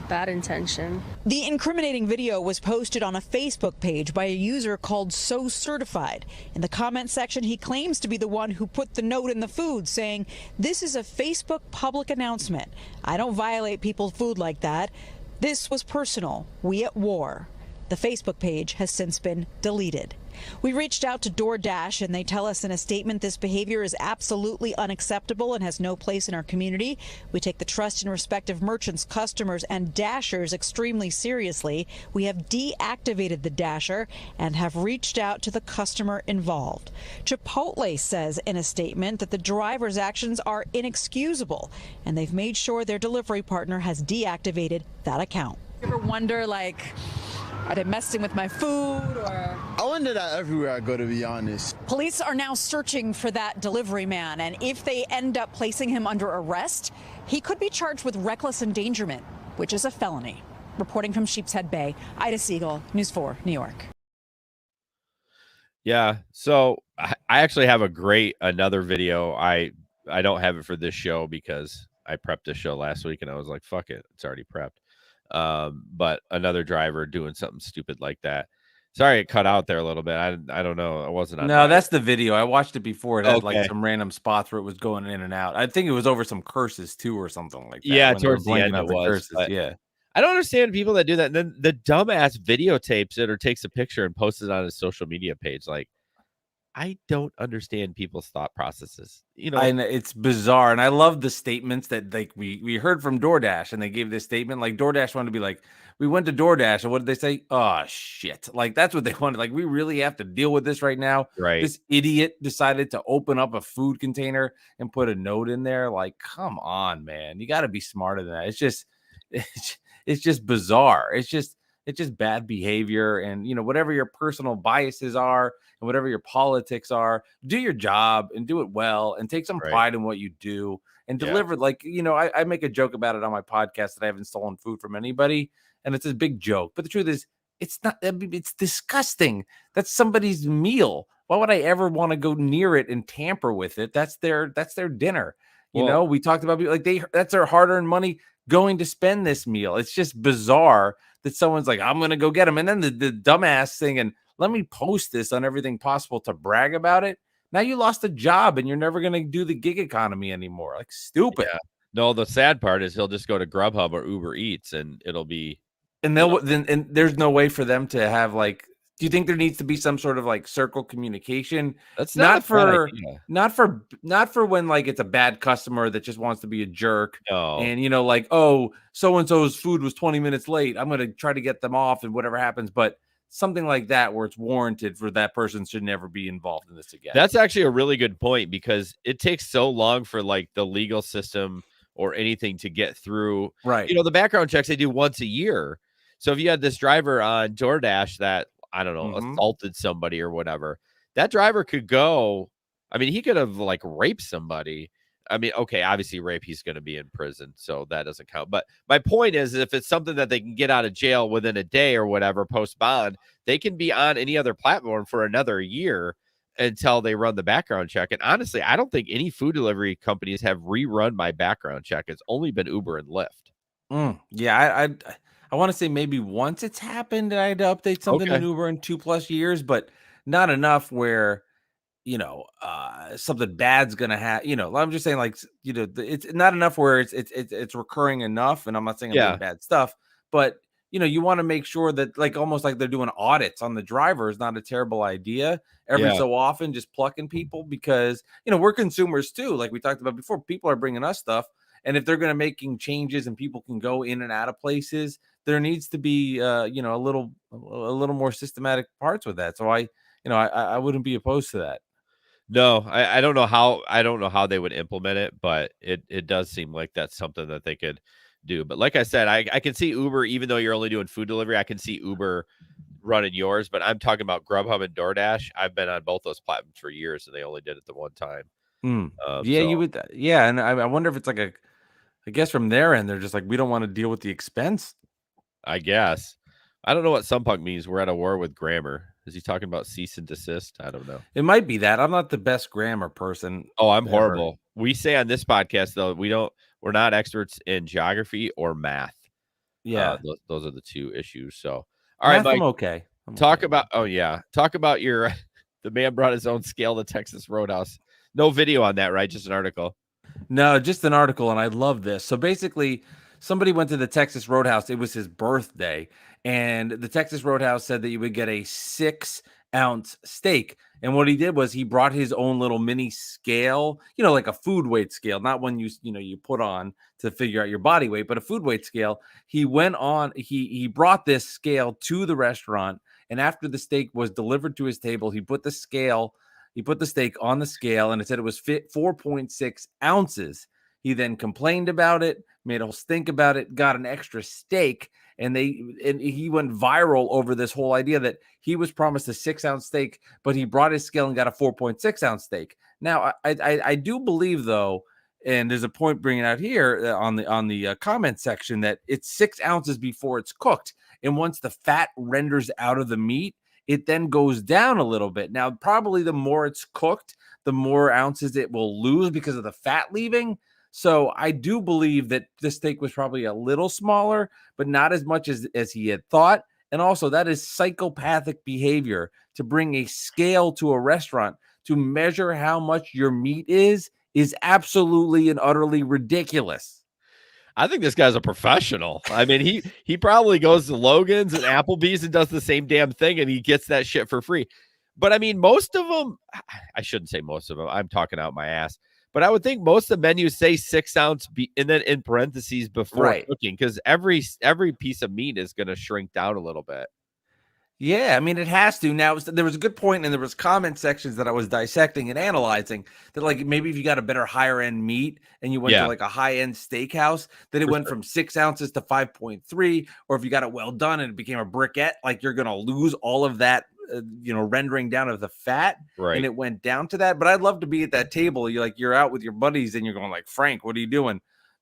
bad intention. The incriminating video was posted on a Facebook page by a user called So Certified. In the comment section, he claims to be the one who put the note in the food saying, "This is a Facebook public announcement. I don't violate people's food like that. This was personal. We at war." The Facebook page has since been deleted. We reached out to DoorDash, and they tell us in a statement this behavior is absolutely unacceptable and has no place in our community. We take the trust and respect of merchants, customers, and Dashers extremely seriously. We have deactivated the Dasher and have reached out to the customer involved. Chipotle says in a statement that the driver's actions are inexcusable, and they've made sure their delivery partner has deactivated that account. You ever wonder, are they messing with my food or? I wonder that everywhere I go, to be honest. Police are now searching for that delivery man, and if they end up placing him under arrest, he could be charged with reckless endangerment, which is a felony. Reporting from Sheepshead Bay, Ida Siegel, News 4, New York. Yeah, so I actually have another video. I don't have it for this show because I prepped this show last week and I was like, fuck it, it's already prepped. But another driver doing something stupid like that. Sorry, it cut out there a little bit. I don't know. It wasn't on. No, that's the video. I watched it before. It had Okay. like some random spots where it was going in and out. I think it was over some curses too, or something like that. Yeah, when they were towards the blanking end out it the was. curses. But Yeah. I don't understand people that do that. And then the dumbass videotapes it or takes a picture and posts it on his social media page. Like, I don't understand people's thought processes. And it's bizarre. And I love the statements that we heard from DoorDash, and they gave this statement. Like DoorDash wanted to be like, we went to DoorDash, and what did they say? Oh shit. Like that's what they wanted. Like, we really have to deal with this right now. Right. This idiot decided to open up a food container and put a note in there. Like, come on, man. You gotta be smarter than that. It's just bizarre. It's just bad behavior. And whatever your personal biases are and whatever your politics are, do your job and do it well and take some pride in what you do and deliver. I make a joke about it on my podcast that I haven't stolen food from anybody, and it's a big joke, but the truth is it's not. It's disgusting. That's somebody's meal. Why would I ever want to go near it and tamper with it? That's their dinner. We talked about that's their hard-earned money going to spend this meal. It's just bizarre that someone's like, I'm gonna go get them, and then the dumbass thing, and let me post this on everything possible to brag about it. Now you lost a job and you're never gonna do the gig economy anymore. Like, stupid. Yeah. No, the sad part is he'll just go to Grubhub or Uber Eats and it'll be and there's no way for them to have do you think there needs to be some sort of circle communication? That's not for when it's a bad customer that just wants to be a jerk. No. And oh, so-and-so's food was 20 minutes late. I'm going to try to get them off and whatever happens. But something like that where it's warranted for that person should never be involved in this again. That's actually a really good point because it takes so long for the legal system or anything to get through. Right. The background checks they do once a year. So if you had this driver on DoorDash that, I don't know, assaulted somebody or whatever, that driver could go. I mean, he could have raped somebody. I mean, okay, obviously rape, he's going to be in prison, so that doesn't count. But my point is, if it's something that they can get out of jail within a day or whatever, post bond, they can be on any other platform for another year until they run the background check. And honestly, I don't think any food delivery companies have rerun my background check. It's only been Uber and Lyft. Yeah, I want to say maybe once it's happened and I had to update something in Uber in 2+ years, but not enough where, something bad's going to happen. I'm just saying it's not enough where it's recurring enough. And I'm not saying I'm doing bad stuff, but you want to make sure that almost like they're doing audits on the driver is not a terrible idea. Every so often, just plucking people because, we're consumers too. Like we talked about before, people are bringing us stuff. And if they're going to making changes and people can go in and out of places, there needs to be, a little more systematic parts with that. So I wouldn't be opposed to that. No, I don't know how they would implement it, but it does seem like that's something that they could do. But like I said, I can see Uber, even though you're only doing food delivery, I can see Uber running yours, but I'm talking about Grubhub and DoorDash. I've been on both those platforms for years and they only did it the one time. You would. Yeah. And I wonder if it's I guess from their end, they're just we don't want to deal with the expense. I guess. I don't know what Sumpunk means. We're at a war with grammar. Is he talking about cease and desist? I don't know. It might be that. I'm not the best grammar person. Oh, I'm horrible. We say on this podcast, though, we're not experts in geography or math. Yeah. Those are the two issues. So, all right, Math, Mike. I'm okay. Talk about talk about your the man brought his own scale to Texas Roadhouse. No video on that, right? Just an article. No, just an article, and I love this. So basically, somebody went to the Texas Roadhouse. It was his birthday, and the Texas Roadhouse said that you would get a 6-ounce steak. And what he did was he brought his own little mini scale, like a food weight scale, not one you put on to figure out your body weight, but a food weight scale. He he brought this scale to the restaurant, and after the steak was delivered to his table, he put the steak on the scale, and it said it was 4.6 ounces. He then complained about it, made a whole stink about it, got an extra steak, and he went viral over this whole idea that he was promised a 6-ounce steak, but he brought his scale and got a 4.6-ounce steak. Now, I do believe, though, and there's a point bringing out here on the comment section, that it's 6 ounces before it's cooked, and once the fat renders out of the meat, it then goes down a little bit. Now, probably the more it's cooked, the more ounces it will lose because of the fat leaving. So I do believe that the steak was probably a little smaller, but not as much as he had thought. And also, that is psychopathic behavior to bring a scale to a restaurant to measure how much your meat is absolutely and utterly ridiculous. I think this guy's a professional. I mean, he probably goes to Logan's and Applebee's and does the same damn thing, and he gets that shit for free. But I mean, most of them, I shouldn't say most of them. I'm talking out my ass. But I would think most of the menus say 6 ounce and then in parentheses before cooking, because every piece of meat is going to shrink down a little bit. Yeah, I mean, it has to. Now, there was a good point, and there was comment sections that I was dissecting and analyzing that, like, maybe if you got a better higher end meat and you went to like a high end steakhouse, that it went from 6 ounces to 5.3, or if you got it well done and it became a briquette, like you're going to lose all of that, rendering down of the fat, and it went down to that. But I'd love to be at that table. You're out with your buddies and you're going like, Frank, what are you doing?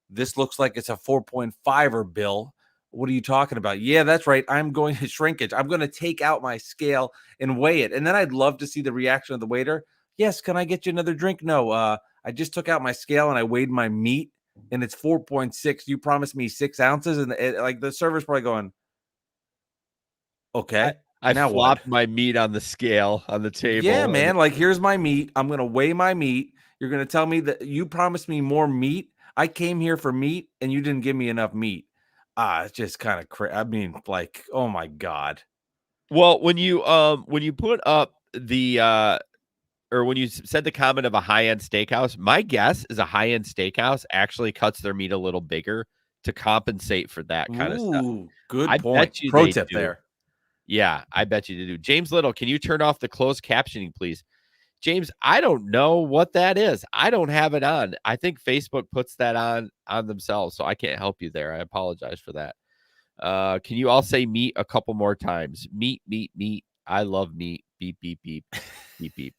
This looks like it's a 4.5-er, Bill. What are you talking about? Yeah, that's right. I'm going to shrinkage. I'm going to take out my scale and weigh it. And then I'd love to see the reaction of the waiter. Yes, can I get you another drink? No, I just took out my scale and I weighed my meat and it's 4.6. You promised me 6 ounces. And like the server's probably going, okay. I flopped my meat on the scale on the table. Yeah, man. Like, here's my meat. I'm going to weigh my meat. You're going to tell me that you promised me more meat. I came here for meat and you didn't give me enough meat. It's just kind of crazy. I mean, like, oh my God. Well, when you put up the or when you said the comment of a high-end steakhouse, my guess is a high-end steakhouse actually cuts their meat a little bigger to compensate for that kind of stuff. Good I point. Bet you Pro they tip do. there. Yeah, I bet you they do. James Little, can you turn off the closed captioning, please? James, I don't know what that is. I don't have it on. I think Facebook puts that on themselves, so I can't help you there. I apologize for that. Can you all say meat a couple more times? Meat, meat, meat. I love meat. Beep, beep, beep. Beep, beep.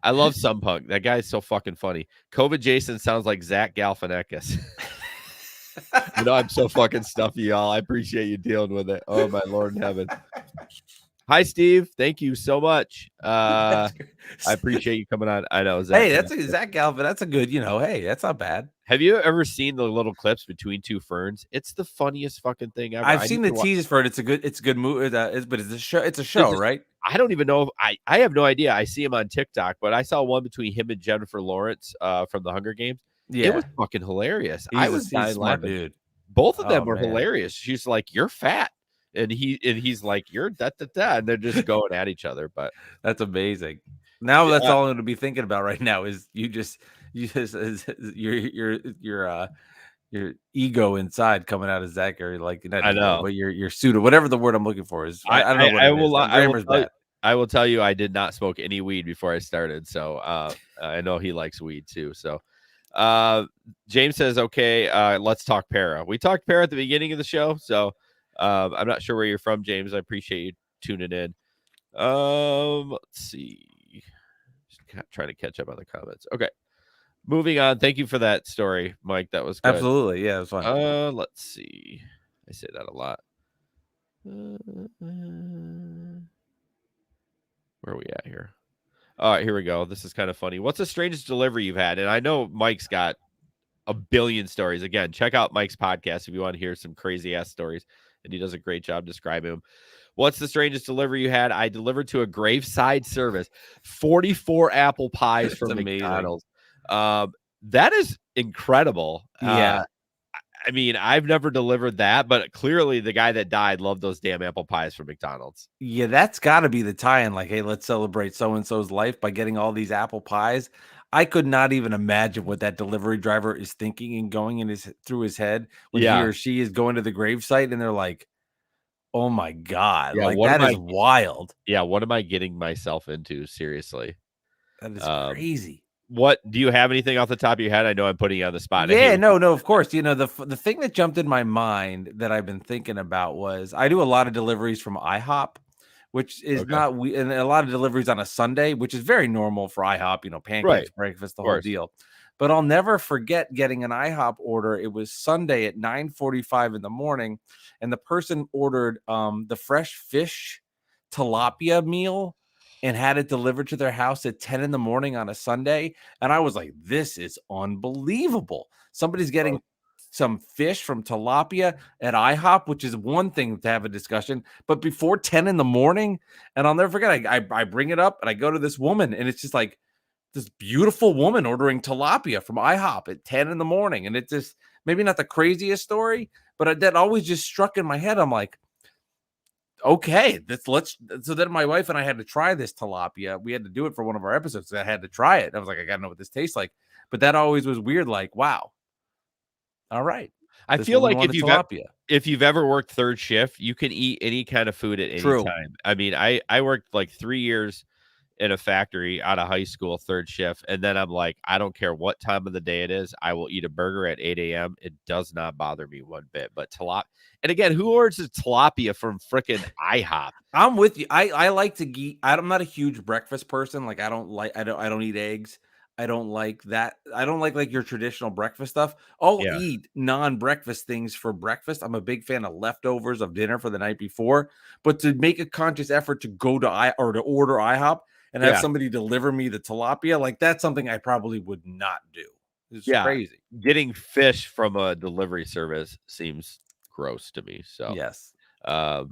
I love Sunpunk. That guy is so fucking funny. COVID Jason sounds like Zach Galifianakis. I'm so fucking stuffy, y'all. I appreciate you dealing with it. Oh, my Lord in heaven. Hi, Steve. Thank you so much. I appreciate you coming on. I know. Zach, hey, that's Zach Galvin. That's a good, hey, that's not bad. Have you ever seen the little clips between two ferns? It's the funniest fucking thing ever. I've seen the teasers for it. It's a good movie. But it's a show. It's a show, right? I don't even know. I have no idea. I see him on TikTok, but I saw one between him and Jennifer Lawrence from the Hunger Games. Yeah, it was fucking hilarious. I was dying laughing. Dude. Both of them were hilarious. She's like, "You're fat." And he's like, "You're da da da," and they're just going at each other. But that's amazing. Now that's all I'm going to be thinking about right now is your ego inside coming out of Zachary. Like, I know, but your pseudo, whatever the word I'm looking for is. I don't know what I will tell you, I did not smoke any weed before I started, so I know he likes weed too. So James says, "Okay, let's talk para." We talked para at the beginning of the show, so. I'm not sure where you're from, James. I appreciate you tuning in. Let's see. Just trying to catch up on the comments. Okay. Moving on. Thank you for that story, Mike. That was good. Absolutely. Yeah, it was fun. Let's see. I say that a lot. Where are we at here? All right, here we go. This is kind of funny. What's the strangest delivery you've had? And I know Mike's got a billion stories. Again, check out Mike's podcast if you want to hear some crazy ass stories, and he does a great job describing them. What's the strangest delivery you had? I delivered to a graveside service 44 apple pies from McDonald's. That is incredible. Yeah. I mean, I've never delivered that, but clearly the guy that died loved those damn apple pies from McDonald's. Yeah, that's got to be the tie-in. Like, hey, let's celebrate so-and-so's life by getting all these apple pies. I could not even imagine what that delivery driver is thinking and going in through his head when he or she is going to the gravesite and they're like, oh my God, like that is wild. Yeah, what am I getting myself into? Seriously. That is crazy. What do you have anything off the top of your head? I know I'm putting you on the spot. Yeah, no, of course. You know, the thing that jumped in my mind that I've been thinking about was I do a lot of deliveries from IHOP, which is not and a lot of deliveries on a Sunday, which is very normal for IHOP, you know, pancakes, breakfast, the whole deal. But I'll never forget getting an IHOP order. It was Sunday at 9:45 in the morning, and the person ordered the fresh fish tilapia meal and had it delivered to their house at 10 in the morning on a Sunday. And I was like, this is unbelievable. Somebody's getting some fish from tilapia at IHOP, which is one thing to have a discussion, but before 10 in the morning. And I'll never forget, I bring it up and I go to this woman and it's just like this beautiful woman ordering tilapia from IHOP at 10 in the morning. And it's just maybe not the craziest story, but that always just struck in my head. I'm like, okay, so then my wife and I had to try this tilapia. We had to do it for one of our episodes. So I had to try it. I was like, I gotta know what this tastes like. But that always was weird. Like, wow. All right. I feel like if you've ever worked third shift, you can eat any kind of food at any time. I mean, I worked like 3 years in a factory out of high school, third shift. And then I'm like, I don't care what time of the day it is. I will eat a burger at 8 a.m. It does not bother me one bit. But tilapia, and again, who orders a tilapia from frickin' IHOP? I'm with you. I like to eat. I'm not a huge breakfast person. Like I don't eat eggs. I don't like that. I don't like your traditional breakfast stuff. I'll eat non-breakfast things for breakfast. I'm a big fan of leftovers of dinner for the night before. But to make a conscious effort to go to to order IHOP and have somebody deliver me the tilapia, like that's something I probably would not do. It's crazy. Getting fish from a delivery service seems gross to me. So yes. All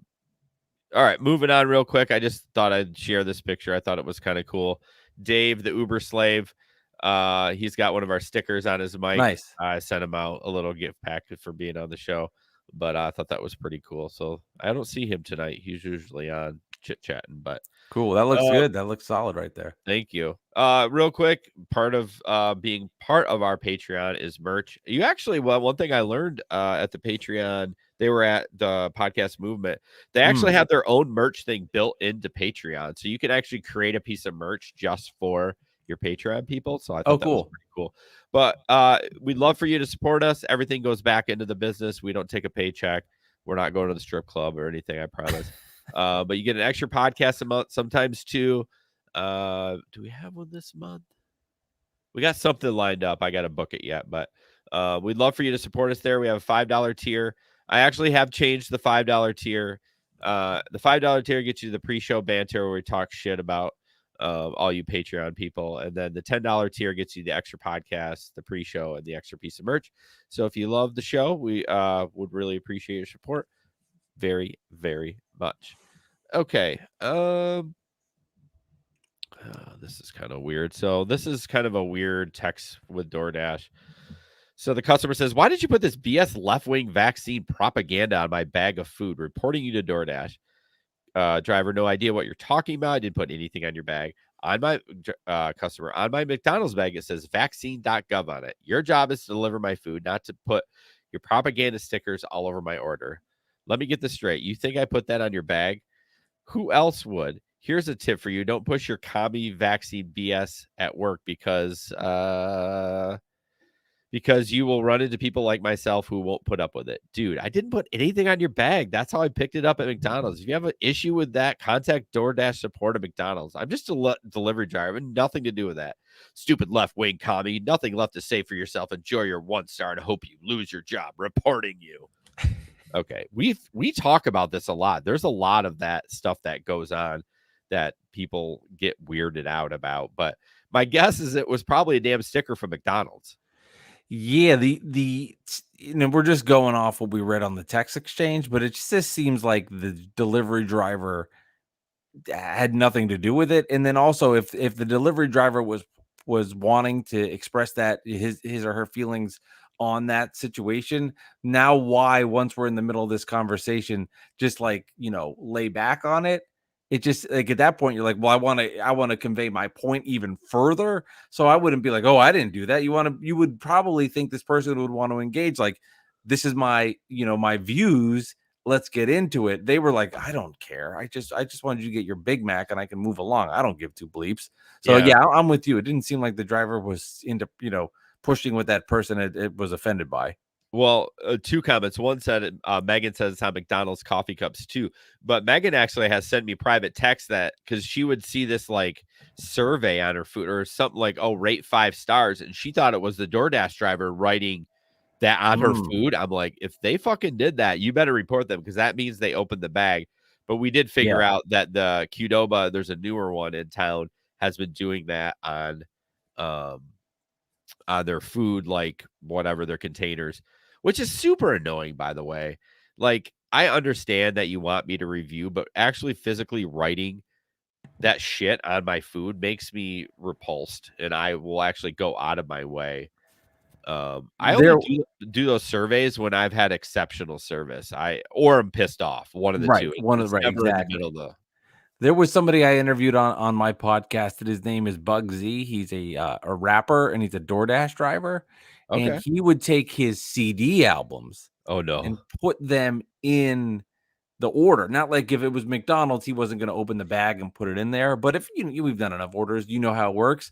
right, moving on real quick. I just thought I'd share this picture. I thought it was kind of cool. Dave, the Uber slave, he's got one of our stickers on his mic. Nice. I sent him out a little gift package for being on the show, but I thought that was pretty cool. So I don't see him tonight. He's usually on chit-chatting, but cool. That looks good. That looks solid right there. Thank you. Real quick, part of being part of our Patreon is merch. You actually, one thing I learned at the Patreon, they were at the podcast movement. They actually have their own merch thing built into Patreon. So you can actually create a piece of merch just for your Patreon people. So I thought that was pretty cool. But we'd love for you to support us. Everything goes back into the business. We don't take a paycheck. We're not going to the strip club or anything, I promise. But you get an extra podcast a month, sometimes two. Do we have one this month? We got something lined up. I got to book it yet, but we'd love for you to support us there. We have a $5 tier. I actually have changed the $5 tier. The $5 tier gets you the pre-show banter where we talk shit about all you Patreon people. And then the $10 tier gets you the extra podcast, the pre-show, and the extra piece of merch. So if you love the show, we would really appreciate your support very, very much. Okay. This is kind of weird. So this is kind of a weird text with DoorDash. So the customer says, why did you put this BS left-wing vaccine propaganda on my bag of food? Reporting you to DoorDash. Driver, no idea what you're talking about. I didn't put anything on your bag. On my customer, on my McDonald's bag, it says vaccine.gov on it. Your job is to deliver my food, not to put your propaganda stickers all over my order. Let me get this straight. You think I put that on your bag? Who else would? Here's a tip for you. Don't push your commie vaccine BS at work because you will run into people like myself who won't put up with it. Dude, I didn't put anything on your bag. That's how I picked it up at McDonald's. If you have an issue with that, contact DoorDash support at McDonald's. I'm just a delivery driver. Nothing to do with that. Stupid left-wing commie. Nothing left to say for yourself. Enjoy your 1-star and hope you lose your job. Reporting you. Okay. We talk about this a lot. There's a lot of that stuff that goes on that people get weirded out about. But my guess is it was probably a damn sticker from McDonald's. Yeah, we're just going off what we read on the text exchange, but it just seems like the delivery driver had nothing to do with it. And then also, if the delivery driver was wanting to express that his or her feelings on that situation, now why, once we're in the middle of this conversation, just like, lay back on it? It just, like, at that point you're like, well, I want to convey my point even further. So I wouldn't be like, oh, I didn't do that. You would probably think this person would want to engage, like, this is my, my views, let's get into it. They were like, I don't care. I just wanted you to get your Big Mac and I can move along. I don't give two bleeps. So yeah, I'm with you. It didn't seem like the driver was into, pushing what that person it was offended by. Well, two comments. One said, Megan says it's on McDonald's coffee cups too. But Megan actually has sent me private text that because she would see this like survey on her food or something like, oh, rate 5 stars. And she thought it was the DoorDash driver writing that on her food. I'm like, if they fucking did that, you better report them because that means they opened the bag. But we did figure out that the Qdoba, there's a newer one in town, has been doing that on their food, like whatever their containers, which is super annoying, by the way. Like, I understand that you want me to review, but actually physically writing that shit on my food makes me repulsed, and I will actually go out of my way. I only do those surveys when I've had exceptional service. Or I'm pissed off. One of the two. It's never exactly. in the middle though. There was somebody I interviewed on my podcast that his name is Bug Z. He's a rapper and he's a DoorDash driver. Okay. And he would take his CD albums and put them in the order. Not like if it was McDonald's, he wasn't going to open the bag and put it in there. But if we've done enough orders, you know how it works.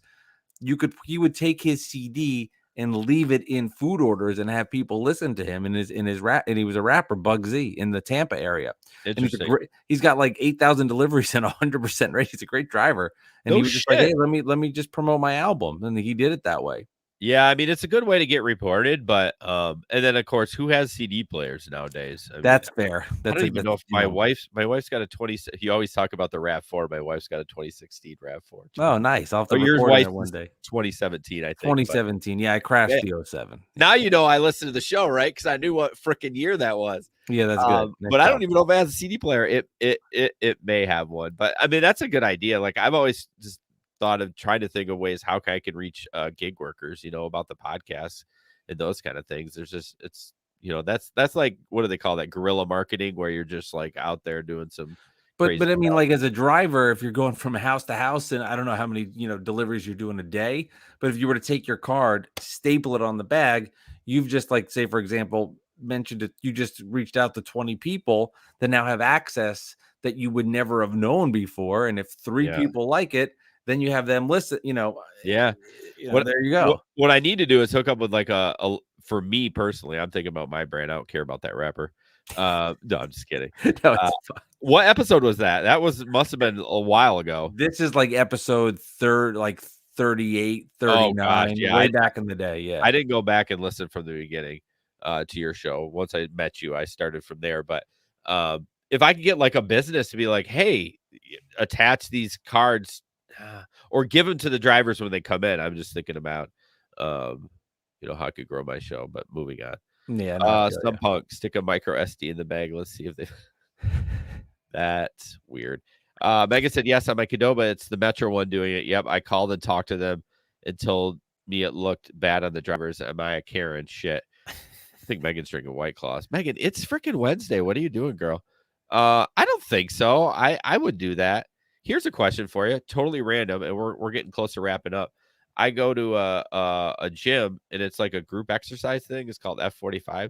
He would take his CD and leave it in food orders and have people listen to him in his rap. And he was a rapper, Bug Z, in the Tampa area. Interesting. And he's got like 8,000 deliveries and 100% rate. He's a great driver. And he was just like, hey, let me just promote my album. And he did it that way. Yeah, I mean, it's a good way to get reported, but and then of course, who has CD players nowadays? That's fair. I don't even know if my wife's got a 20. You always talk about the RAV4. My wife's got a 2016 RAV4. Oh, nice. I'll have to yours record one day. 2017, I think. 2017. Yeah, I crashed the 07. Now you know I listened to the show, right? Because I knew what freaking year that was. Yeah, that's good. But I don't even know if it has a CD player. It may have one, but I mean that's a good idea. Like I've always just thought of trying to think of ways how I can reach gig workers, about the podcast and those kind of things. There's just it's that's like, what do they call that, guerrilla marketing, where you're just like out there doing some but I mean, like as a driver, if you're going from house to house, and I don't know how many deliveries you're doing a day, but if you were to take your card, staple it on the bag, you've just, like, say for example, mentioned it, you just reached out to 20 people that now have access that you would never have known before, and if 3 people like it, then you have them listen, there you go. What I need to do is hook up with like a for me personally, I'm thinking about my brand. I don't care about that rapper. No, I'm just kidding. No, what episode was that? That must have been a while ago. This is like episode 38, 39, way back in the day. Yeah. I didn't go back and listen from the beginning to your show. Once I met you, I started from there. But if I could get like a business to be like, hey, attach these cards or give them to the drivers when they come in. I'm just thinking about, how I could grow my show, but moving on. Yeah. Some punk stick a micro SD in the bag. Let's see if they, that's weird. Megan said, yes, on my Qdoba, it's the Metro one doing it. Yep. I called and talked to them and told me it looked bad on the drivers. Am I a Karen? Shit. I think Megan's drinking White Claws. Megan, it's freaking Wednesday. What are you doing, girl? I don't think so. I would do that. Here's a question for you, totally random, and we're getting close to wrapping up. I go to a gym, and it's like a group exercise thing. It's called F45.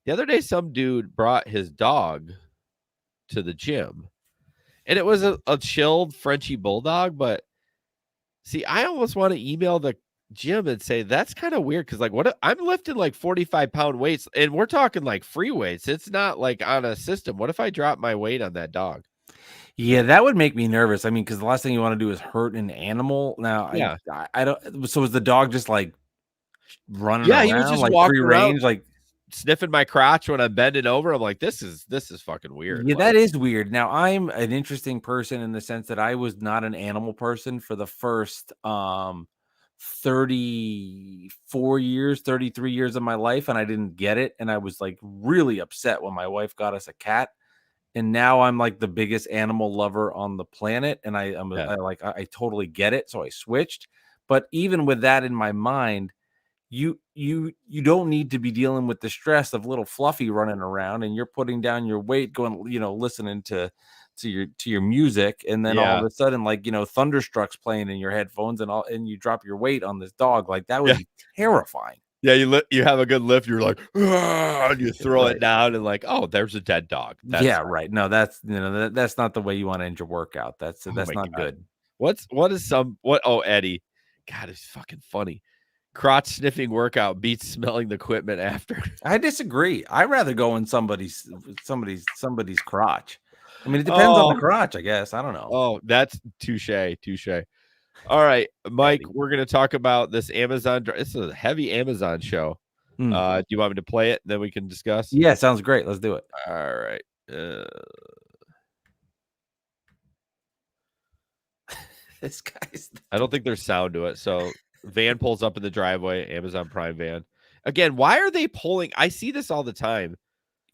The other day, some dude brought his dog to the gym, and it was a chilled Frenchie bulldog. But see, I almost want to email the gym and say that's kind of weird because, like, what I'm lifting like 45-pound weights, and we're talking like free weights. It's not like on a system. What if I drop my weight on that dog? Yeah, that would make me nervous. I mean, because the last thing you want to do is hurt an animal. Now, yeah, I don't. So was the dog just like running? Yeah, around, he was just like walking free around, range, like sniffing my crotch when I'm bending over. I'm like, this is fucking weird. Yeah, that is weird. Now, I'm an interesting person in the sense that I was not an animal person for the first 34 years, 33 years of my life, and I didn't get it. And I was like really upset when my wife got us a cat. And now I'm like the biggest animal lover on the planet. And I totally get it. So I switched. But even with that in my mind, you don't need to be dealing with the stress of little Fluffy running around, and you're putting down your weight, going, listening to your music, and then all of a sudden, Thunderstruck's playing in your headphones, and you drop your weight on this dog. Like, that would be terrifying. Yeah, you have a good lift, you're like, and you throw it down, and like, oh, there's a dead dog. Right. No, that's that's not the way you want to end your workout. That's not good. Eddie, God, it's fucking funny. Crotch sniffing workout beats smelling the equipment after. I disagree. I'd rather go in somebody's crotch. I mean, it depends on the crotch, I guess. I don't know. Oh, that's touche. All right, Mike, we're going to talk about this Amazon. It's a heavy Amazon show. Do you want me to play it? Then we can discuss? Yeah, sounds great. Let's do it. All right. This guy's... I don't think there's sound to it. So van pulls up in the driveway, Amazon Prime van. Again, why are they pulling? I see this all the time.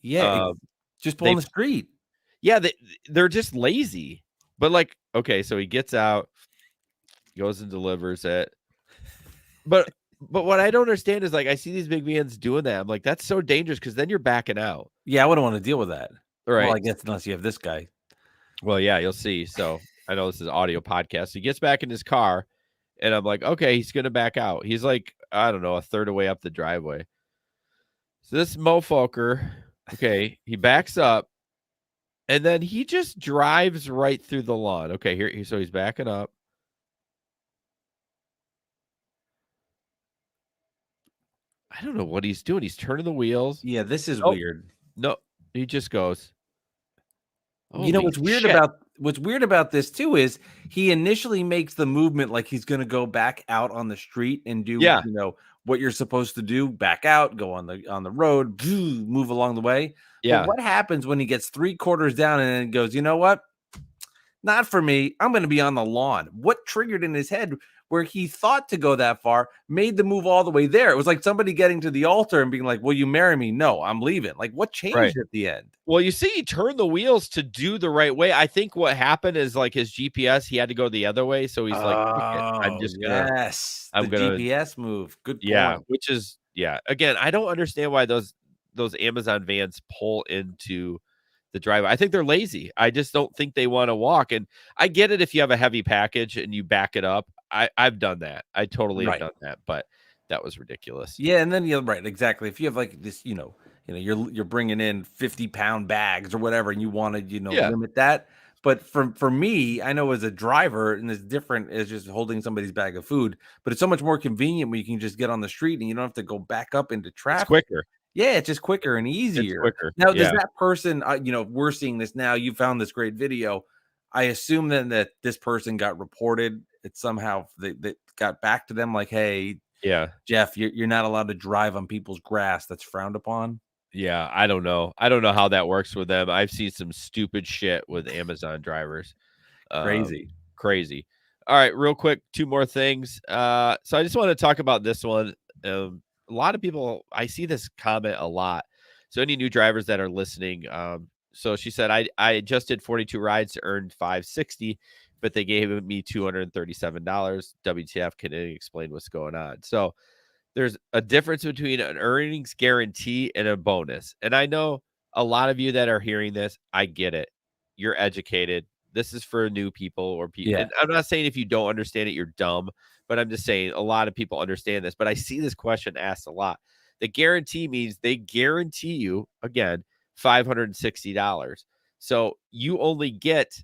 Yeah, just pulling the street. Yeah, they're just lazy. But like, okay, so he gets out, goes and delivers it. But what I don't understand is, like, I see these big vans doing that. I'm like, that's so dangerous, because then you're backing out. Yeah, I wouldn't want to deal with that. Right. Well, I guess unless you have this guy. Well, yeah, you'll see. So I know this is audio podcast. He gets back in his car, and I'm like, okay, he's going to back out. He's like, I don't know, a third of the way up the driveway. So this mofoker, okay, he backs up, and then he just drives right through the lawn. Okay, so he's backing up. I don't know what he's doing. He's turning the wheels. Yeah, this is weird. No, he just goes. What's weird about this too is he initially makes the movement like he's going to go back out on the street and do what you're supposed to do, back out, go on the road, move along the way. Yeah. But what happens when he gets 3/4 down and then goes, you know what? Not for me. I'm going to be on the lawn. What triggered in his head where he thought to go that far, made the move all the way there? It was like somebody getting to the altar and being like, will you marry me? No, I'm leaving. Like, what changed at the end? Well, you see, he turned the wheels to do the right way. I think what happened is, like, his GPS, he had to go the other way. So he's like, I'm just going to. I'm going to. GPS move. Good point. Yeah, which is, Again, I don't understand why those Amazon vans pull into the driveway. I think they're lazy. I just don't think they want to walk. And I get it if you have a heavy package and you back it up. I've done that. I totally have done that, but that was ridiculous. Yeah, and then right, exactly. If you have like this, you're bringing in 50-pound bags or whatever, and you want to, limit that. But for me, I know as a driver, and it's different as just holding somebody's bag of food, but it's so much more convenient when you can just get on the street and you don't have to go back up into traffic. It's quicker. Yeah, it's just quicker and easier. It's quicker. Now, does that person, we're seeing this now. You found this great video. I assume then that this person got reported. It's somehow they got back to them like, hey, Jeff, you're not allowed to drive on people's grass. That's frowned upon. Yeah, I don't know. I don't know how that works with them. I've seen some stupid shit with Amazon drivers. Crazy. All right, real quick, 2 more things. So I just want to talk about this one. A lot of people, I see this comment a lot. So any new drivers that are listening, so she said, I just did 42 rides to earn $560, but they gave me $237. WTF, can you explain what's going on? So there's a difference between an earnings guarantee and a bonus. And I know a lot of you that are hearing this, I get it. You're educated. This is for new people or people. Yeah. And I'm not saying if you don't understand it, you're dumb, but I'm just saying a lot of people understand this. But I see this question asked a lot. The guarantee means they guarantee you, again, $560. So you only get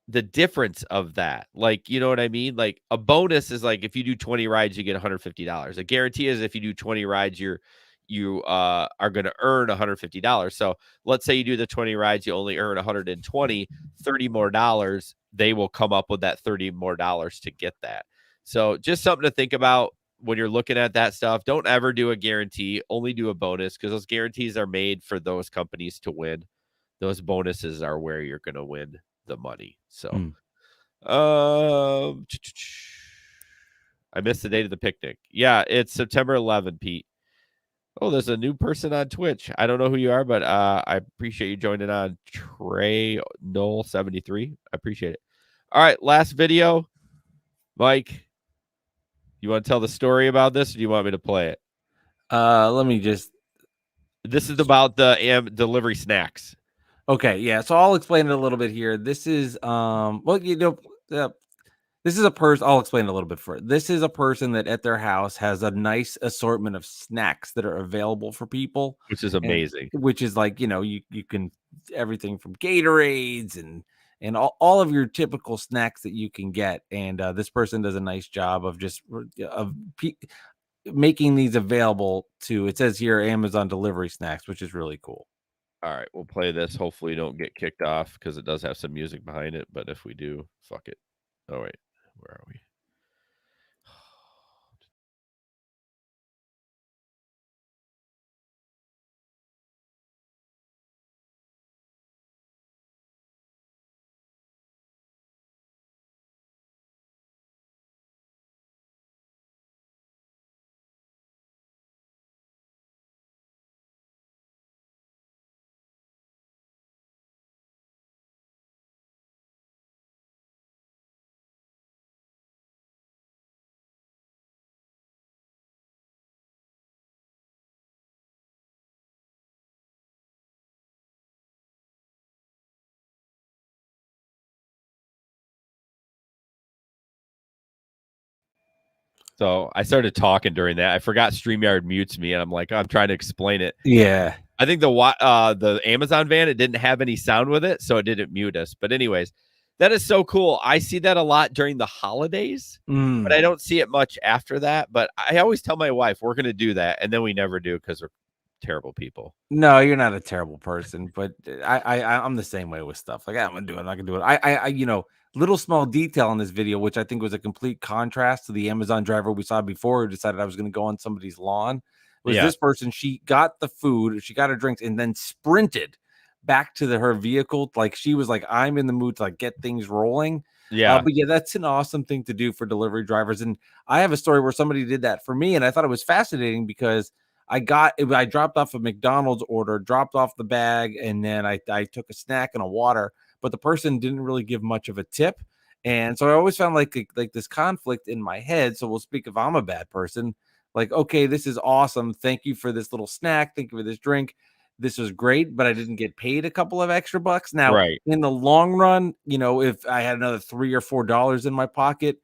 the difference of that. Like, you know what I mean? Like a bonus is like, if you do 20 rides, you get $150. A guarantee is if you do 20 rides, you are going to earn $150. So let's say you do the 20 rides, you only earn 120, $30 more. They will come up with that $30 more to get that. So just something to think about when you're looking at that stuff. Don't ever do a guarantee, only do a bonus, because those guarantees are made for those companies to win. Those bonuses are where you're going to win the money. So, I missed the date of the picnic. Yeah, it's September 11th, Pete. Oh, there's a new person on Twitch. I don't know who you are, but I appreciate you joining on. Trey Knoll 73. I appreciate it. All right, last video. Mike, you want to tell the story about this, or do you want me to play it? Let me just. This is about the delivery snacks. Okay, yeah. So I'll explain it a little bit here. This is well, this is a person. I'll explain it a little bit further. This is a person that at their house has a nice assortment of snacks that are available for people, which is amazing. Which is like, you can everything from Gatorades and all of your typical snacks that you can get. And this person does a nice job of just making these available to, it says here, Amazon delivery snacks, which is really cool. All right, we'll play this. Hopefully we don't get kicked off because it does have some music behind it. But if we do, fuck it. Oh, wait. Where are we? So I started talking during that. I forgot StreamYard mutes me, and I'm like, I'm trying to explain it. Yeah. I think the Amazon van, it didn't have any sound with it, so it didn't mute us. But anyways, that is so cool. I see that a lot during the holidays, but I don't see it much after that. But I always tell my wife we're going to do that, and then we never do because we're terrible people. No, you're not a terrible person, but I'm the same way with stuff. Like, I'm gonna do it. I'm not gonna do it. I little small detail in this video, which I think was a complete contrast to the Amazon driver we saw before, who decided I was going to go on somebody's lawn. Was this person? She got the food, she got her drinks, and then sprinted back to her vehicle. Like, she was like, I'm in the mood to like get things rolling. Yeah. But yeah, that's an awesome thing to do for delivery drivers. And I have a story where somebody did that for me, and I thought it was fascinating because I dropped off a McDonald's order, dropped off the bag, and then I took a snack and a water, but the person didn't really give much of a tip. And so I always found like this conflict in my head. So we'll speak if I'm a bad person, like, okay, this is awesome. Thank you for this little snack. Thank you for this drink. This was great, but I didn't get paid a couple of extra bucks. Now, in the long run, if I had another $3 or $4 in my pocket,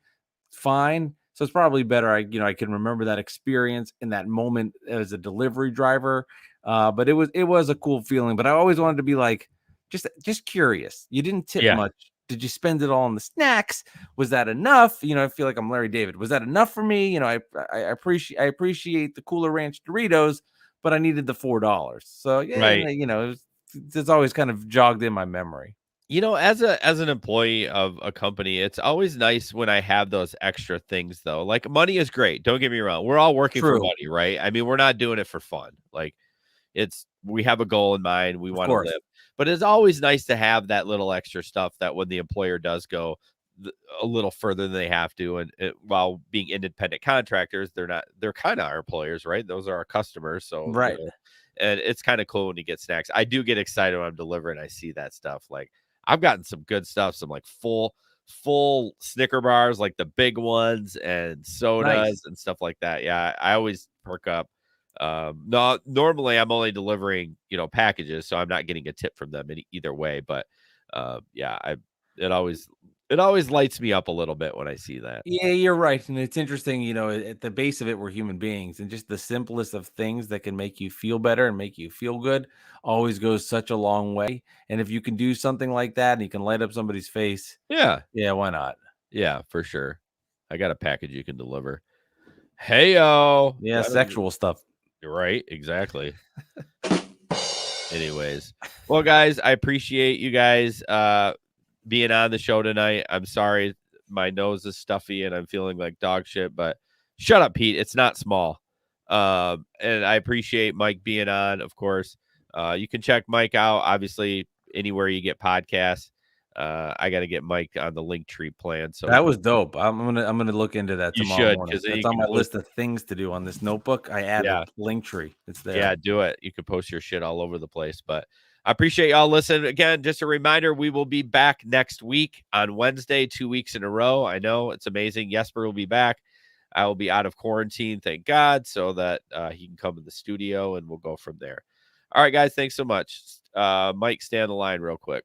fine. So it's probably better. I can remember that experience in that moment as a delivery driver. But it was a cool feeling. But I always wanted to be like, just curious. You didn't tip much. Did you spend it all on the snacks? Was that enough? I feel like I'm Larry David. Was that enough for me? I appreciate the Cooler Ranch Doritos, but I needed the $4. So yeah, it's always kind of jogged in my memory. As an employee of a company, it's always nice when I have those extra things, though. Like, money is great. Don't get me wrong. We're all working for money, right? I mean, we're not doing it for fun. Like, we have a goal in mind. We want to live. But it's always nice to have that little extra stuff that when the employer does go a little further than they have to, and while being independent contractors, they're kind of our employers, right? Those are our customers. So, right. And it's kind of cool when you get snacks. I do get excited when I'm delivering. I see that stuff. Like, I've gotten some good stuff, some like full Snicker bars, like the big ones, and sodas and stuff like that. Yeah, I always perk up. No, normally I'm only delivering, packages, so I'm not getting a tip from them in either way. But it always lights me up a little bit when I see that. Yeah, you're right. And it's interesting, at the base of it, we're human beings, and just the simplest of things that can make you feel better and make you feel good always goes such a long way. And if you can do something like that and you can light up somebody's face, yeah, why not? Yeah, for sure. I got a package you can deliver. Hey-o. Yeah, sexual stuff. Right, exactly. Anyways, well, guys, I appreciate you guys being on the show tonight. I'm sorry my nose is stuffy and I'm feeling like dog shit, but shut up, Pete. It's not small. And I appreciate Mike being on, of course. You can check Mike out, obviously, anywhere you get podcasts. I got to get Mike on the Linktree plan. So that was dope. I'm gonna look into that you tomorrow should, morning. because That's on my list of things to do on this notebook. I added Linktree. It's there. Yeah, do it. You can post your shit all over the place. But I appreciate y'all listening. Again, just a reminder, we will be back next week on Wednesday, 2 weeks in a row. I know it's amazing. Jesper will be back. I will be out of quarantine, thank God, so that he can come in the studio and we'll go from there. All right, guys, thanks so much. Mike, stay on the line real quick.